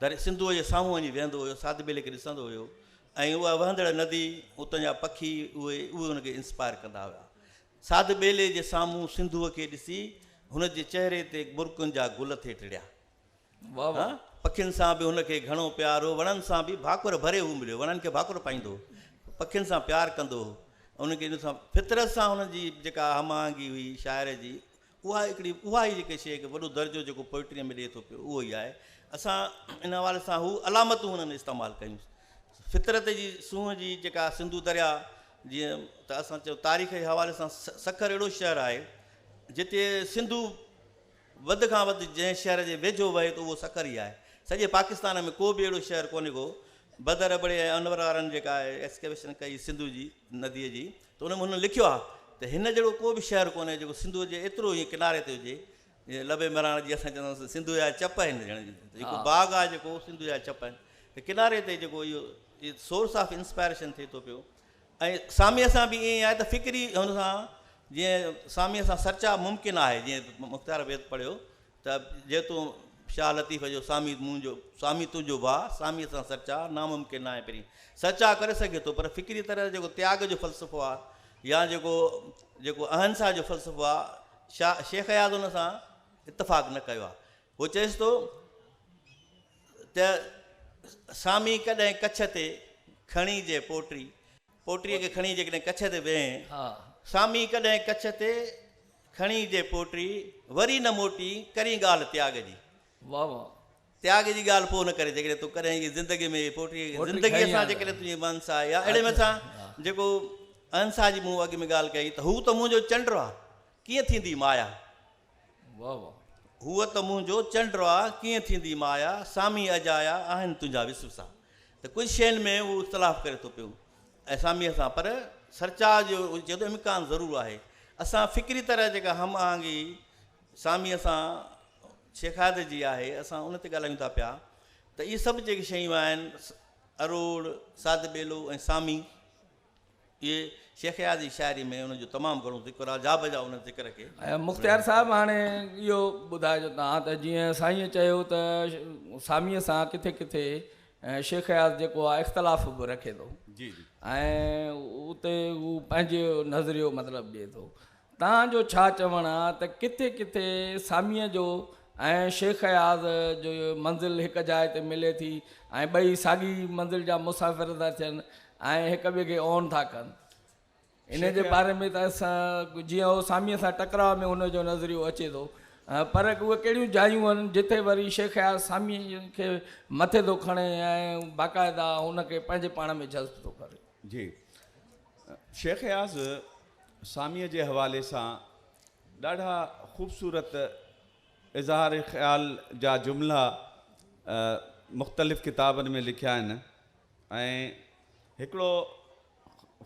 [SPEAKER 2] सिंधूअ जे साम्हूं वञी वेहंदो हुयो, साध बेले खे ॾिसंदो हुयो ऐं उहा वहंदड़ नदी, उतां जा पखी, उहे हुनखे इंस्पायर कंदा हुआ। साध बेले जे साम्हूं सिंधूअ खे ॾिसी हुनजे चहिरे ते मुर्कुनि जा गुल थिए टिड़िया।
[SPEAKER 1] वाह वाह।
[SPEAKER 2] पखियुनि सां बि हुनखे घणो प्यारो, वणनि सां बि भाकुर भरे हू मिलियो, वणनि खे भाकुर पाईंदो, पखियुनि सां प्यारु कंदो, उनखे इन सां फितरत सां हुनजी जेका हमआहंगी हुई शाइर जी, उहा हिकिड़ी उहा ई जेके शइ वॾो दर्जो जेको पोइट्रीअ में ॾिए थो पियो उहो ई आहे। असां इन हवाले सां हू अलामतूं हुननि इस्तेमालु कयूं। फितरत जी सूंहं जी जेका सिंधू दरिया, जीअं त असां चयो तारीख़ जे हवाले सां सखर अहिड़ो शहरु आहे जिते सिंधू वधि खां वधि जंहिं शहर जे वेझो वहे त उहो सखर ई आहे। सॼे पाकिस्तान में को बि अहिड़ो शहरु कोन्हे को, बदर अबड़े ऐं अनवर वारनि जेका आहे एक्सकेवेशन कई सिंधू जी नदीअ जी, त उन में हुन लिखियो आहे त हिन जहिड़ो को बि शहरु कोन्हे जेको सिंधूअ जे एतिरो ई किनारे ते हुजे। जीअं लबे मराण जी असां चवंदासीं सिंधू जा चप आहिनि, जेको बाग़ आहे जेको सिंधू जा चप आहिनि, त किनारे ते जेको इहो सोर्स ऑफ इंस्पायरेशन थिए थो पियो। ऐं सामीअ सां बि ईअं ई आहे त फ़िक्री हुन सां, जीअं सामीअ सां सर्चा मुमकिन आहे, जीअं मुख़्तार वेद पढ़ियो त जे तूं शाह लतीफ़ जो सामी मुंहिंजो, सामी तुंहिंजो भाउ, सामीअ सां सर्चा नामुमकिन आहे। पहिरीं सर्चा करे सघे थो, पर फ़िक्री तरह जेको त्याग जो फ़लसफ़ो आहे या जेको अहिंसा जो फ़लसफ़ो आहे, शेख अयाज़ हुन सां इतफ़ाक़ न कयो आहे। उहो चएसि थो त सामी कॾहिं कच्छ ते खणी जे पोटीअ खे खणी जेकॾहिं कच्छ ते वेहे, सामी कॾहिं कच्छ ते खणी जे पोटी, वरी न मोटी करी ॻाल्हि त्याग जी।
[SPEAKER 1] वाह वाह।
[SPEAKER 2] त्याग जी ॻाल्हि पोइ न करे, जेकॾहिं तूं कॾहिं ज़िंदगी में पोटी ज़िंदगीअ सां जेकॾहिं तुंहिंजी मनस आहे या अहिड़े मथां जेको अहिंसा जी मूं अॻु में ॻाल्हि कई त हू त मुंहिंजो चंड आहे, कीअं थींदी माया।
[SPEAKER 1] वाह वाह।
[SPEAKER 2] हूअ त मुंहिंजो चंड आहे, कीअं थींदी माया, सामी अजाया आहिनि तुंहिंजा विसुसा। त कुझु शयुनि में उहो इख़्तिलाफ़ु करे थो पियो ऐं सामीअ सां, पर सर्चा जो चए थो इम्कान ज़रूरु आहे। असां फ़िक्री तरह जेका हमआहंगी सामीअ सां शेखायत जी आहे, असां उन ते ॻाल्हायूं था पिया त इहे सभु जेके शयूं आहिनि, अरोड़, साध बेलो ऐं सामी, इहे शेख अयाज़ जी शाइरी में उनजो तमामु घणो ज़िक्र आहे, जा बजा उन ज़िक्र खे।
[SPEAKER 1] ऐं मुख़्तियार साहिबु हाणे इहो ॿुधाइजो तव्हां त जीअं साईं चयो त सामीअ सां किथे किथे शेख अयाज़ जेको आहे इख़्तिलाफ़ बि रखे थो
[SPEAKER 3] जी जी,
[SPEAKER 1] ऐं उते हू पंहिंजो नज़रियो मतिलबु ॾिए थो। तव्हांजो छा चवणु आहे त किथे किथे सामीअ जो ऐं शेख अयाज़ जो मंज़िल हिकु जाइ ते मिले थी ऐं ॿई साॻी मंज़िल जा मुसाफ़िर था थियनि ऐं हिक ॿिए खे ऑन था कनि, इन जे बारे में त असां जीअं उहो सामीअ सां टकराव में हुनजो नज़रियो अचे थो, पर उहे कहिड़ियूं जायूं आहिनि जिथे वरी शेख अयाज़ सामीअ खे मथे थो खणे ऐं बाक़ाइदा हुनखे पंहिंजे पाण में जज़्ब थो करे।
[SPEAKER 3] जी, शेख अयाज़ सामीअ जे हवाले सां ॾाढा ख़ूबसूरत इज़हार ख़्याल जा जुमिला मुख़्तलिफ़ किताबनि में लिखिया आहिनि ऐं हिकिड़ो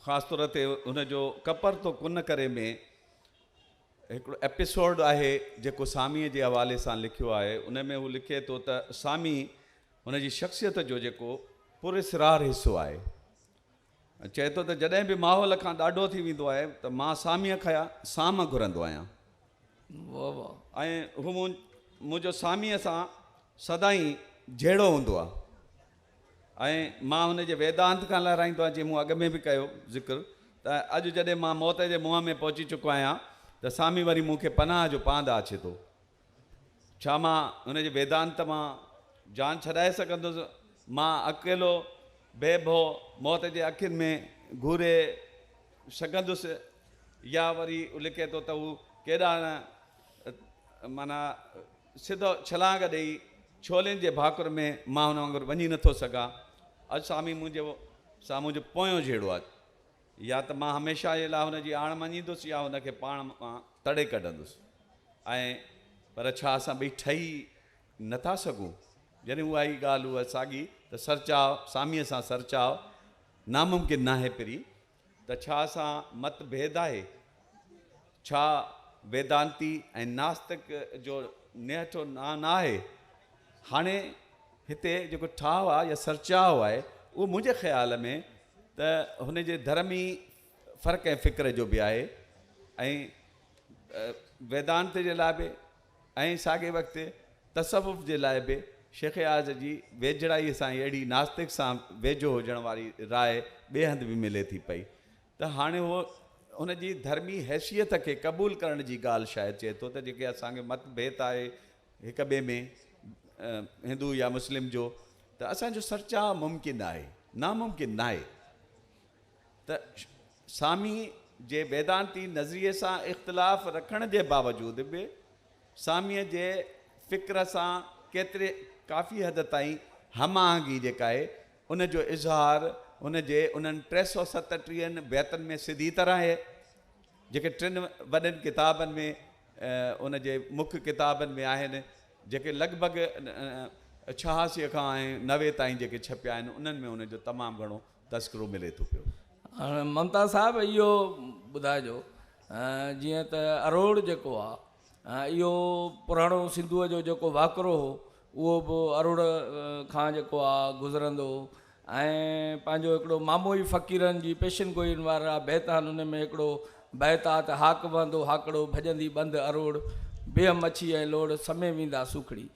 [SPEAKER 3] ख़ासि तौर ते हुनजो कपर तो कुन करे में हिकिड़ो एपिसोड आहे जेको सामीअ जे हवाले सां लिखियो आहे। उन में हू लिखे थो त सामी हुनजी शख़्सियत जो जेको पुरस्रार हिसो आहे। चए थो त जॾहिं बि माहौल खां ॾाढो थी वेंदो आहे त मां सामीअ खां साम घुरंदो आहियां
[SPEAKER 1] वाह वाह।
[SPEAKER 3] ऐं हू मुंहिंजो सामीअ सां सदाईं जहिड़ो हूंदो आहे ऐं मां हुनजे वेदांत खां लहिराईंदो आहियां। जीअं मूं अॻु में बि कयो ज़िक्र त अॼु जॾहिं मां मौत जे मुंहं में पहुची चुको आहियां त सामी वरी मूंखे पनाह जो पांद अचे थो। छा मां हुनजे वेदांत मां जान छॾाए सघंदुसि? मां अकेलो बेभो मौत जे अखियुनि में घूरे सघंदुसि या वरी लिखे थो त हू केॾा माना सिधो छलांग ॾेई छोलनि जे भाकुर में मां हुन वांगुरु वञी नथो सघां। अॼु सामी मुंहिंजो साम्हूं जो पोयों जहिड़ो आहे। या त मां हमेशह जे लाइ हुनजी आण मञींदुसि या हुनखे पाण मां तड़े कढंदुसि। ऐं पर छा असां ॿई ठही नथा सघूं? जॾहिं उहा ई ॻाल्हि उहा साॻी त सरचाव सामीअ सां सरचाव नामुमकिन नाहे पहिरीं त छा असां मतभेद आहे? छा वेदांती ऐं नास्तिक जो नेठो न आहे? हाणे हिते जेको ठाव आहे या सरचाव आहे उहो मुंहिंजे ख़्याल में त हुनजे धर्मी फ़र्क़ु ऐं फ़िक्र जो बि आहे ऐं वेदांत जे लाइ बि ऐं साॻे वक़्तु तसवुफ़ जे लाइ बि शेख आज़ जी वेझड़ाईअ सां अहिड़ी नास्तिक सां वेझो हुजण वारी राय ॿिए हंधि बि मिले थी पई। त हाणे उहो हुनजी धर्मी हैसियत खे क़बूल करण जी ॻाल्हि शायदि चए थो त जेके असांखे मतभेद आहे हिक ॿिए में हिंदू या मुस्लिम जो त असांजो सरचाव मुमकिन आहे, नामुमकिन न आहे। त सामी जे वेदांती नज़रिए सां इख़्तिलाफ़ रखण जे बावजूदि बि सामीअ जे फ़िक्र सां केतिरे काफ़ी हद ताईं हमाहंगी जेका आहे उनजो इज़हार उनजे उन्हनि 337 बैतनि में सिधी तरह आहे जेके 3 वॾनि किताबनि में उनजे मुख्य किताबनि में आहिनि जेके लॻभॻि 86 खां 90 ताईं जेके छपिया आहिनि उन्हनि में उनजो तमामु घणो तस्करो मिले थो पियो।
[SPEAKER 1] हाणे ममता साहिबु इहो ॿुधाइजो जीअं त अरोड़ जेको आहे इहो पुराणो सिंधूअ जो जेको वाकिरो हो उहो बि अरोड़ खां जेको आहे गुज़रंदो ऐं पंहिंजो हिकिड़ो मामूई फ़क़ीरनि जी पेशन गोईनि वारा बैत आहिनि उन में हिकिड़ो बैत आहे त हाक बंदो हाकड़ो भॼंदी बंदि अरोड़ बेह मच्छी ऐं लोड़ समय वेंदा सुखड़ी।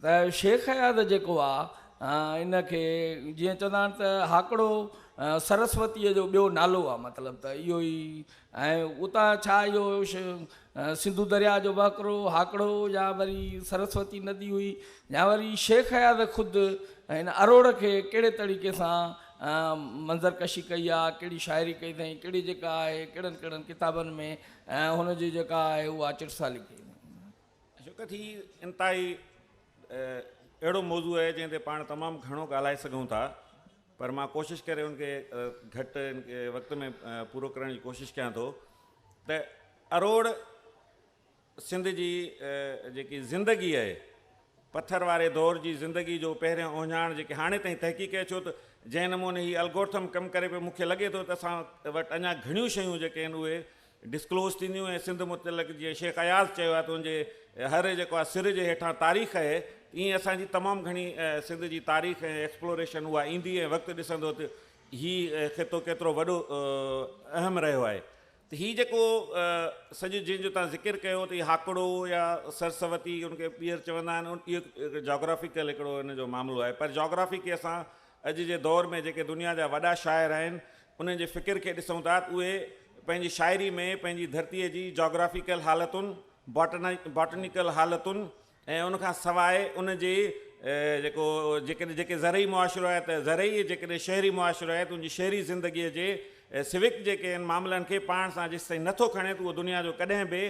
[SPEAKER 1] त शेख याद जेको आहे इनखे जीअं चवंदा आहिनि त हाकड़ो सरस्वतीअ जो ॿियो नालो आहे मतिलबु त इहो ई ऐं उतां छा इहो सिंधु दरिया जो वाकिरो हाकड़ो या वरी सरस्वती नदी हुई या वरी शेख याद ख़ुदि हिन अरोड़ खे कहिड़े तरीक़े सां मंज़रकशी कई आहे, कहिड़ी शाइरी कई अथई, कहिड़ी जेका आहे कहिड़नि कहिड़नि किताबनि में हुनजी जेका आहे उहा चिटसा लिखी।
[SPEAKER 4] शौकत ही इंतिहाई अहिड़ो मौज़ू आहे जंहिं ते पाण तमामु घणो ॻाल्हाए सघूं था पर मां कोशिशि करे उनखे घटि वक़्त में पूरो करण जी कोशिशि कयां थो त अरोड़ सिंध जी जेकी ज़िंदगी आहे पथर वारे दौर जी ज़िंदगी जो पहिरियों ओञाण जेके हाणे ताईं तहक़ीक़ कयो छो त जंहिं नमूने ही अलगोरिथम कमु करे पियो मूंखे लॻे थो त असां वटि अञा घणियूं शयूं जेके आहिनि उहे डिस्क्लोज़ थींदियूं ऐं सिंध मुतलिक़ जीअं शेख अयाज़ चयो आहे त उनजे हर जेको आहे सिर जे हेठां तारीख़ आहे ईअं असांजी तमामु घणी सिंध जी तारीख़ ऐं एक्सप्लोरेशन उहा ईंदी ऐं वक़्तु ॾिसंदो त हीउ ख़ितो केतिरो वॾो अहम रहियो आहे। त हीउ जेको सॼो जंहिंजो तव्हां ज़िक्र कयो त हाकड़ो या सरस्वती उनखे ॿीहर चवंदा आहिनि इहो जोग्राफिकल हिकिड़ो हिन जो मामिलो आहे पर जोग्राफी खे असां अॼु जे दौर में जेके दुनिया जा वॾा शाइर आहिनि उन्हनि जे फ़िक्र खे ॾिसूं था त उहे पंहिंजी शाइरी में पंहिंजी धरतीअ जी जोग्राफिकल हालतुनि बॉटनिकल हालतुनि ऐं उनखां सवाइ उनजे जेके ज़रई मुआशिरो आहे त ज़रई जेकॾहिं शहरी मुआशिरो आहे त उनजी शहरी ज़िंदगीअ जे सिविक जेके आहिनि मामलनि खे पाण सां जेसि ताईं नथो खणे त उहो दुनिया जो कॾहिं बि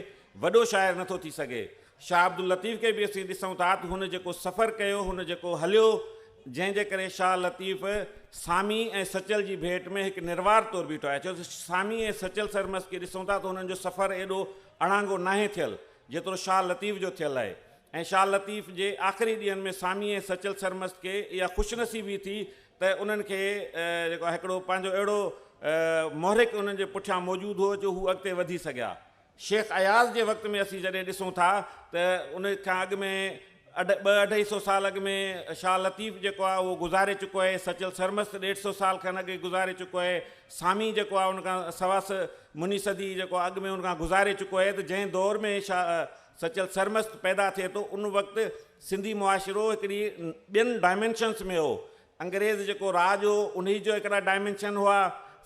[SPEAKER 4] वॾो शाइर नथो थी सघे। शाह अब्दुल लतीफ़ खे बि असीं ॾिसूं था त हुन जेको सफ़रु कयो हुन जेको हलियो जंहिंजे करे शाह लतीफ़ सामी ऐं सचल जी भेट में हिकु निर्वार तौरु बीठो आहे। छो त सामी ऐं सचल सरमस खे ॾिसूं था त हुननि जो सफ़रु एॾो अणांगो नाहे थियलु जेतिरो शाह लतीफ़ जो थियलु आहे ऐं शाह लतीफ़ जे आख़िरी ॾींहंनि में सामी ऐं सचल सरमस्त खे इहा ख़ुशनसीबी थी त उन्हनि खे जेको आहे हिकिड़ो पंहिंजो अहिड़ो मोहरिक उन्हनि जे पुठियां मौजूदु हो जो हू अॻिते वधी सघिया। शेख अयाज़ जे वक़्त में असीं जॾहिं ॾिसूं था त उन खां अॻु में 200-250 साल अॻु में शाह लतीफ़ जेको आहे उहो गुज़ारे चुको आहे, सचल सरमस्त 150 साल खनि अॻु गुज़ारे चुको आहे, सामी जेको आहे उन खां सवास मुनी सदी जेको आहे अॻु में उन खां गुज़ारे चुको आहे। त जंहिं दौर में सचल सरमस्त पैदा थिए थो उन वक़्तु सिंधी मुआशिरो हिकिड़ी ॿियनि डायमेंशन्स में हो। अंग्रेज़ जेको राज हो उन जो हिकिड़ा डायमेंशन हुआ,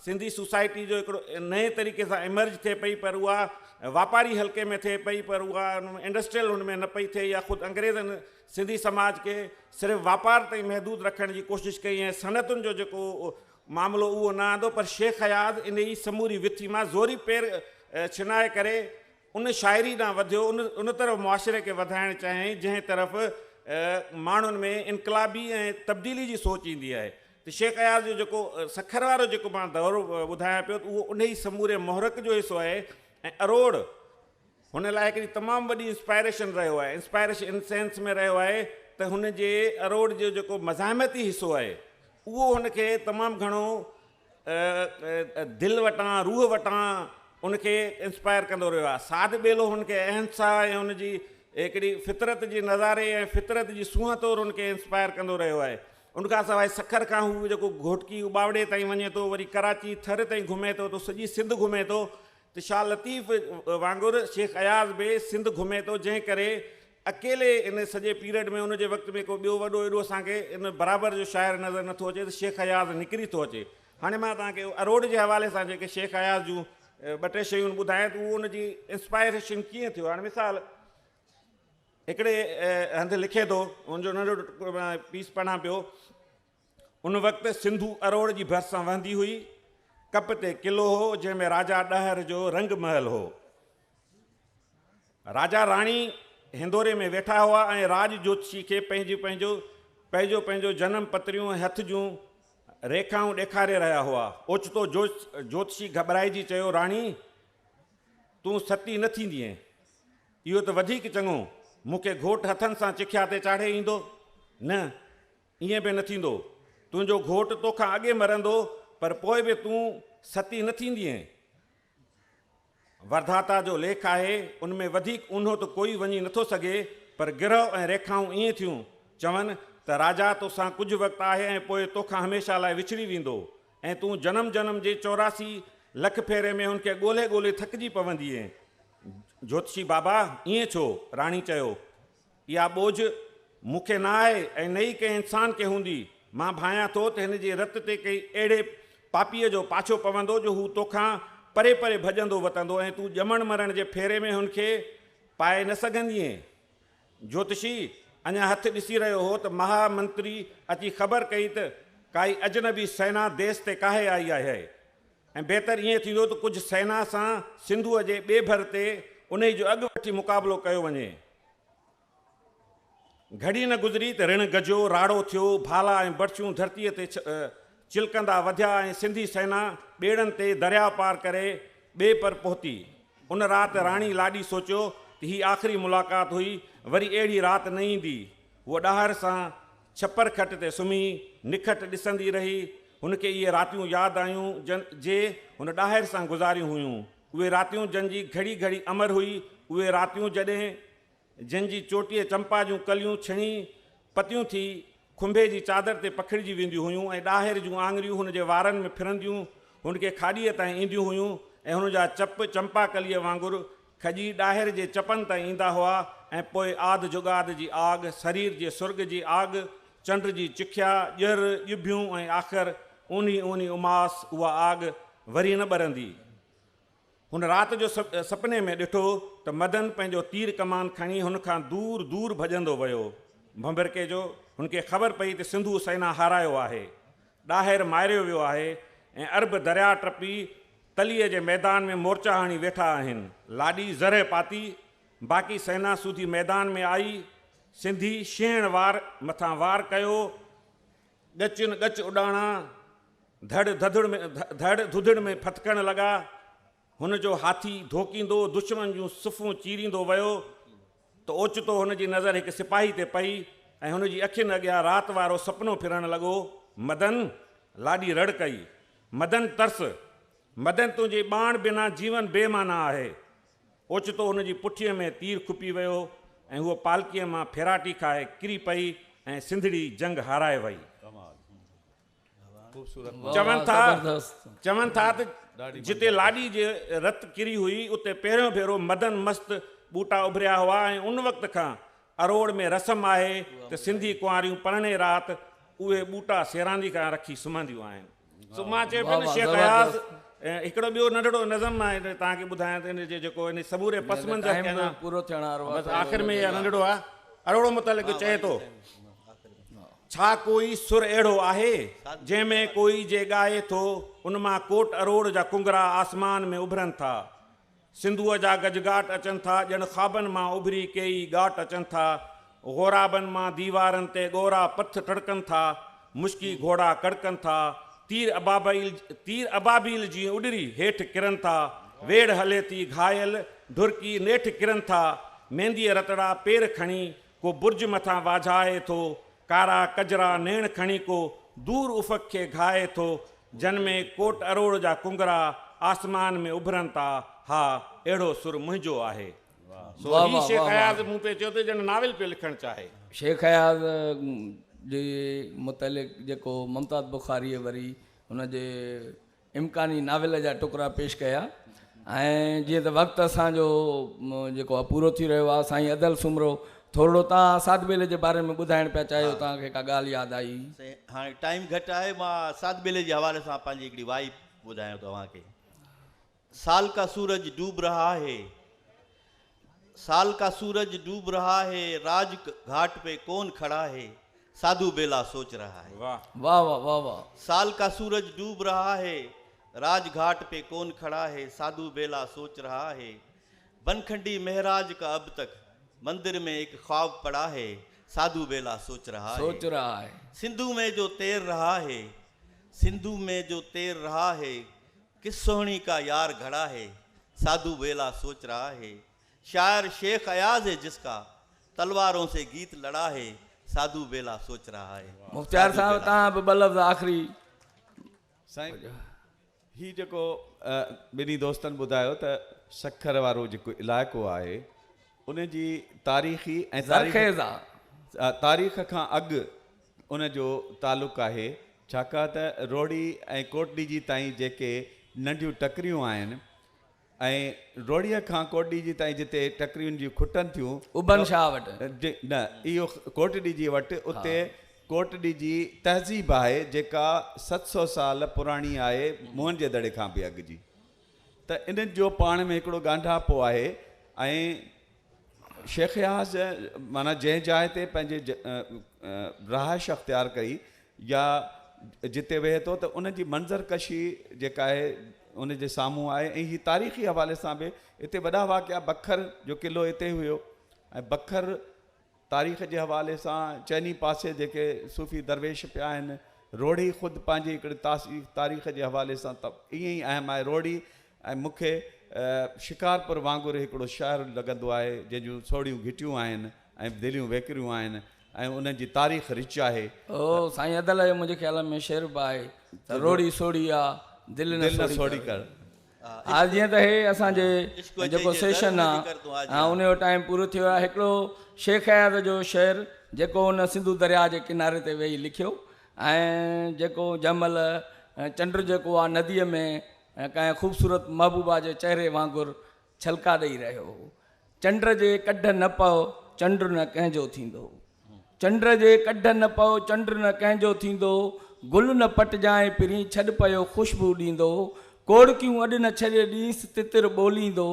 [SPEAKER 4] सिंधी सोसाइटी जो हिकिड़ो नए तरीक़े सां इमर्ज थिए पई, पर उहा वापारी हल्के में थिए पई, पर उहा इंडस्ट्रियल हुन में न पई थिए। या ख़ुदि अंग्रेज़नि सिंधी समाज खे सिर्फ़ु वापार ताईं महदूद रखण जी कोशिशि कई ऐं सनतुनि जो जेको मामिलो उहो न आंदो। पर शेख अयाज़ इन जी समूरी विथी मां ज़ोरी पेर छिनाए करे उन शाइरी ॾांहुं वधियो, उन तरफ़ मुआशिरे खे वधाइणु चाहियईं जंहिं तरफ़ माण्हुनि में इनकलाबी ऐं तब्दीली जी सोच ईंदी आहे। त शेख अयाज़ जो जेको सखर वारो जेको मां दौरु ॿुधायां पियो त उहो उन ई समूरे मोहरक जो हिसो आहे। ऐं अरोड़ हुन लाइ हिकिड़ी तमामु वॾी इंस्पायरेशन रहियो आहे, इंस्पायरेशन इन सेंस में रहियो आहे त हुन जे अरोड़ जो जेको मज़ाहिमती हिसो आहे उहो हुनखे तमामु घणो दिलि वटां रूह वटां उनखे इंस्पायर कंदो रहियो आहे। साध ॿेलो हुनखे अहिंसा ऐं हुनजी हिकिड़ी फितरत जे नज़ारे ऐं फितरत जी सूंहं तौरु हुनखे इंस्पायर कंदो रहियो आहे। उनखां सवाइ सखर खां हू जेको घोटकी उबावड़े ताईं वञे थो, वरी कराची थर ताईं घुमे थो, सॼी सिंध घुमे थो। त शाह लतीफ़ वांगुरु शेख अयाज़ बि सिंध घुमे थो, जंहिं करे अकेले इन सॼे पीरियड में उन जे वक़्त में को ॿियो वॾो एॾो असांखे इन बराबरि जो शाइर नज़र नथो अचे त शेख अयाज़ निकिरी थो अचे। हाणे मां तव्हांखे अरोड़ जे हवाले सां जेके शेख अयाज़ जूं 2-3 शयूं ॿुधायां त उहो उनजी इंस्पायरेशन कीअं थियो। हाणे मिसाल हिकिड़े हंधि लिखे थो, हुनजो नंढो पीस पढ़ां पियो। उन वक़्तु सिंधू अरोड़ जी भरिसां वहंदी हुई, कप ते किलो हो जंहिंमें राजा ॾहर जो रंग महल हो। राजा राणी हिंदोरे में वेठा हुआ ऐं राज ज्योतिषी खे पंहिंजो जनम पत्रियूं हथ जूं रेखाऊं ॾेखारे रहिया हुआ। ओचितो ज्योतिषी घबराइजी चयो, राणी तूं सती न थींदीअं, इहो त वधीक चङो, मूंखे घोट हथनि सां चिखिया ते चाढ़े ईंदो? न, ईअं बि न थींदो, तुंहिंजो घोट तोखां अॻे मरंदो, पर पोइ बि तूं सती न थींदीअं। वर्धाता जो लेख आहे, उनमें वधीक ऊन्हो त कोई वञी नथो सघे, पर गिरह ऐं रेखाऊं ईअं थियूं चवनि त राजा तोसां कुझु वक़्तु आहे ऐं पोइ तोखां हमेशह लाइ विछड़ी वेंदो, ऐं तूं जनम जे 84 लख फेरे में हुनखे ॻोल्हे ॻोल्हे थकिजी पवंदीअं। ज्योतिषी बाबा ईअं छो? राणी चयो, इहा बोझ मूंखे न आहे ऐं नई कंहिं इंसान खे हूंदी। मां भायां थो त हिन जे रत ते कई अहिड़े पापीअ जो पाछो पवंदो जो हू तोखां परे परे भॼंदो वतंदो ऐं तूं ॼमण मरण जे फेरे में हुनखे पाए न सघंदीअं। ज्योतिषी अञा हथु ॾिसी रहियो हो त महामंत्री अची ख़बर कई त काई अजनबी सेना देश ते काहे आई आहे ऐं बहितर ईअं थींदो त कुझु सेना सां सिंधूअ जे ॿिए भर ते उन जो अॻु वठी मुक़ाबिलो कयो वञे। घड़ी न गुज़री त ऋण गजो, राड़ो थियो, भाला ऐं बर्छियूं धरतीअ ते चिलकंदा वधिया ऐं सिंधी सेना ॿेड़नि ते दरिया पार करे ॿिए पर पहुती। उन राति राणी लाॾी सोचियो त हीअ आख़िरी मुलाक़ात हुई, वरी अहिड़ी राति न ईंदी। उहा ॾाहर सां छपर खट ते सुम्ही निखट ॾिसंदी रही। हुनखे इहे रातियूं यादि आयूं जे हुन ॾाहर सां गुज़ारियूं हुयूं। उहे रातियूं जंहिंजी घड़ी घड़ी अमर हुई, उहे रातियूं जॾहिं जंहिंजी चोटीअ चंपा जूं कलियूं छणी पतियूं थी खुंभे जी चादर ते पखिड़िजी वेंदियूं हुयूं ऐं ॾाहिर जूं आङुरियूं हुनजे वारनि में फिरंदियूं हुनखे खाॾीअ ताईं ईंदियूं हुयूं ऐं हुनजा चप चंपा कलीअ वांगुरु खजी ॾाहिर जे चपनि ताईं ईंदा हुआ। ऐं पोइ आद जुगाद जी आग, शरीर जे सुर्ग जी आग, चंड जी चिखिया, ॼर ॼिभियूं ऐं आख़िर ऊनी उमास उहा आग वरी न ॿरंदी। हुन राति जो सपने में ॾिठो त मदन पंहिंजो तीर कमान खणी हुन खां दूर दूर भॼंदो वियो। भंभरके जो हुनखे ख़बर पई त सिंधू सेना हारायो आहे, ॾाहिर मारियो वियो आहे ऐं अरब दरिया टपी तलीअ जे मैदान में मोर्चा हणी वेठा आहिनि। लाॾी ज़र पाती, बाक़ी सेना सूधी मैदान में आई। सिंधी छेण वार मथां वार कयो, ॻचनि ॻच उॾाणा, धड़ धुधड़ में फतकण लॻा। हुन जो हाथी धोकींदो दुश्मन जूं सुफ़ूं चीरींदो वियो। त ओचितो हुनजी नज़र हिकु सिपाही ते पई ऐं हुनजी अखियुनि अॻियां राति वारो सुपिनो फिरणु लॻो। मदन, लाॾी रड़ कई, मदन तरस, मदन तुंहिंजे ॿाण बिना जीवन बेमाना आहे। ओचितो हुनजी पुठीअ में तीर खुपी वियो ऐं हूअ पालकीअ मां फेराटी खाए किरी पई ऐं सिंधड़ी जंग हाराए वई। चवनि था त जिते लाॾी जे रत किरी हुई उते पहिरियों भेरो मदन मस्त बूटा उभरिया हुआ ऐं उन वक़्त खां अरोड़ में रस्म आहे त सिंधी कुंवारियूं परणिए राति उहे बूटा सेरांदी खां रखी सुम्हंदियूं आहिनि। सो मां चयो पियो न शेख अयाज़ हिकिड़ो ॿियो नंढड़ो नज़म आहे तव्हांखे ॿुधायां त इन जे जेको इन सबूरे पसमंज़र
[SPEAKER 1] पूरो थियण वारो
[SPEAKER 4] बसि आख़िर में इहा नंढड़ो आहे। अरोड़ मुतलिक़ चए थो, छा कोई सुर अहिड़ो आहे जंहिंमें कोई जे ॻाए थो उन मां कोट अरोड़ जा कुंगरा आसमान में उभरनि था। सिंधूअ जा गजगाट अचनि था, ॼण ख़्वाबनि मां उभरी कई गाट अचनि था। ग़ोराबनि मां दीवारनि ते ॻोरा पथ टड़कनि था, मुश्की घोड़ा कड़कनि था। तीर अबाबील जी उॾरी हेठि किरनि था, वेड़ हले थी घायल ढुरकी नेठि किरनि था। मेंदीअ रतड़ा पेर खणी को बुर्ज मथां वाझाए थो, कारा कजरा नेण खणी को दूर उफ़क़ खे घाए थो। जन में कोट अरोड़ जा कुंगरा आसमान में उभरनि था, हा अहिड़ो सुर मुंहिंजो आहे। सो ही शेख अयाज़ मूं पे चयो त ॼण नाविल पियो लिखणु चाहे।
[SPEAKER 1] शेख अयाज़ जे मुतलिक़ जेको मुमताज़ बुखारीअ वरी हुनजे इम्कानी नाविल जा टुकड़ा पेश कया ऐं जीअं त वक़्तु असांजो जेको आहे पूरो थी रहियो आहे। साईं अदल सुमरो थोरो तव्हां सादबेले जे बारे में ॿुधाइणु पिया चाहियो, तव्हांखे का ॻाल्हि यादि आई?
[SPEAKER 2] हाणे टाइम घटि आहे, मां सादबेले जे हवाले सां पंहिंजी हिकिड़ी वाई ॿुधायां तव्हांखे। साल का सूरज डूब रहा है, साल का सूरज डूब रहा है, राज घाट पे कौन खड़ा है, साधु बेला सोच रहा है।
[SPEAKER 4] वाह
[SPEAKER 1] वाह वाह वाह वाह।
[SPEAKER 2] साल का सूरज डूब रहा है, राजघाट पे कौन खड़ा है, साधु बेला सोच रहा है। बनखंडी महराज का अब तक मंदिर में एक ख्वाब पड़ा है, साधु बेला सोच रहा है। सिंधु में जो तैर रहा है, सिंधु में जो तैर रहा है, किस सोहनी का यार घड़ा है, साधु बेला सोच रहा है। शायर शेख अयाज़ है जिसका तलवारों से गीत लड़ा है, साधु बेला सोच रहा है।
[SPEAKER 1] मुख्तियार साहब तव्हां बि ॿ लफ़्ज़ आख़िरी।
[SPEAKER 3] साईं ही जेको ॿिनी दोस्तनि ॿुधायो त सखर वारो जेको इलाइक़ो आहे उन जी तारीख़ी ऐं तारीख़ खां अॻु उन जो तालुक़ु आहे, छाकाणि त रोड़ी ऐं कोटड़ी जी ताईं जेके नंढियूं टकरियूं आहिनि ऐं रोड़ीअ खां कोटड़ी जी ताईं जिते टकरियुनि जी खुटनि थियूं
[SPEAKER 1] उबन शाह वटि
[SPEAKER 3] न, इहो कोटड़ी जी वटि उते कोटड़ी जी तहज़ीब आहे जेका 700 साल पुराणी आहे, मोहन जे दड़े खां बि अॻु जी। त इन्हनि जो पाण में हिकिड़ो ॻांढापो आहे ऐं शेख अयाज़ माना जंहिं जाइ ते पंहिंजे रहाइश अख़्तियार कई या जिते वेहे थो त उन जी मंज़रकशी जेका आहे उन जे साम्हूं आहे। ऐं हीअ तारीख़ी हवाले सां बि हिते वॾा वाक़िया बखर जो क़िलो हिते हुयो ऐं बखर तारीख़ जे हवाले सां चइनी पासे जेके सूफ़ी दरवेश पिया आहिनि, रोड़ी ख़ुदि पंहिंजी हिकिड़ी तारीख़ जे हवाले सां त ईअं ई अहम आहे रोड़ी। ऐं मूंखे शिकारपुर वांगुरु हिकिड़ो शहरु लॻंदो आहे जंहिंजूं सोड़ियूं घिटियूं आहिनि ऐं दिलियूं वेकिरियूं आहिनि ऐं उन्हनि जी तारीख़ रिच आहे।
[SPEAKER 1] ओ साईं अदल जो मुंहिंजे ख़्याल में शेर बि आहे त रोड़ी सोड़ी आहे दिलि न सोड़ी कर। हा जीअं त हे असांजे जेको सेशन आहे हा उन जो टाइम पूरो थियो आहे। हिकिड़ो शेख अयाज़ जो शेर जेको हुन सिंधु दरिया जे किनारे ते वेही लिखियो ऐं जेको जमल चंड जेको आहे नदीअ में कंहिं ख़ूबसूरत महबूबा जे चहिरे वांगुरु छलका ॾेई रहियो हो। चंड जे कढ न पओ चंड न कंहिंजो थींदो, चंड जे कढ न पओ चंड न कंहिंजो थींदो, गुल न पटिजांइ पिरी छॾ पियो ख़ुशबू ॾींदो, कोड़कियूं अॾु न छॾे ॾींस तितिर ॿोलींदो,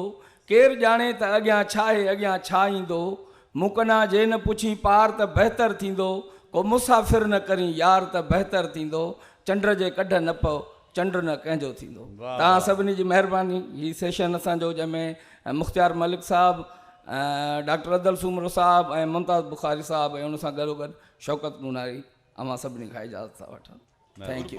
[SPEAKER 1] केरु ॼाणे त अॻियां छा आहे अॻियां छा ईंदो, मुकना जे न पुछी पार त बहितर थींदो, को मुसाफ़िर न करी यार त बहितर थींदो, चंड जे कढ न पओ चंड न कंहिंजो थींदो। तव्हां सभिनी जी महिरबानी। हीउ सेशन असांजो जंहिंमें मुख्तियार मलिक साहब, डॉक्टर अदल सुमरो साहब ऐं मुमताज़ बुखारी साहब ऐं उन सां गॾोगॾु शौकत मुनारी, अमां सभिनी खां इजाज़त सां वठां। Thank U.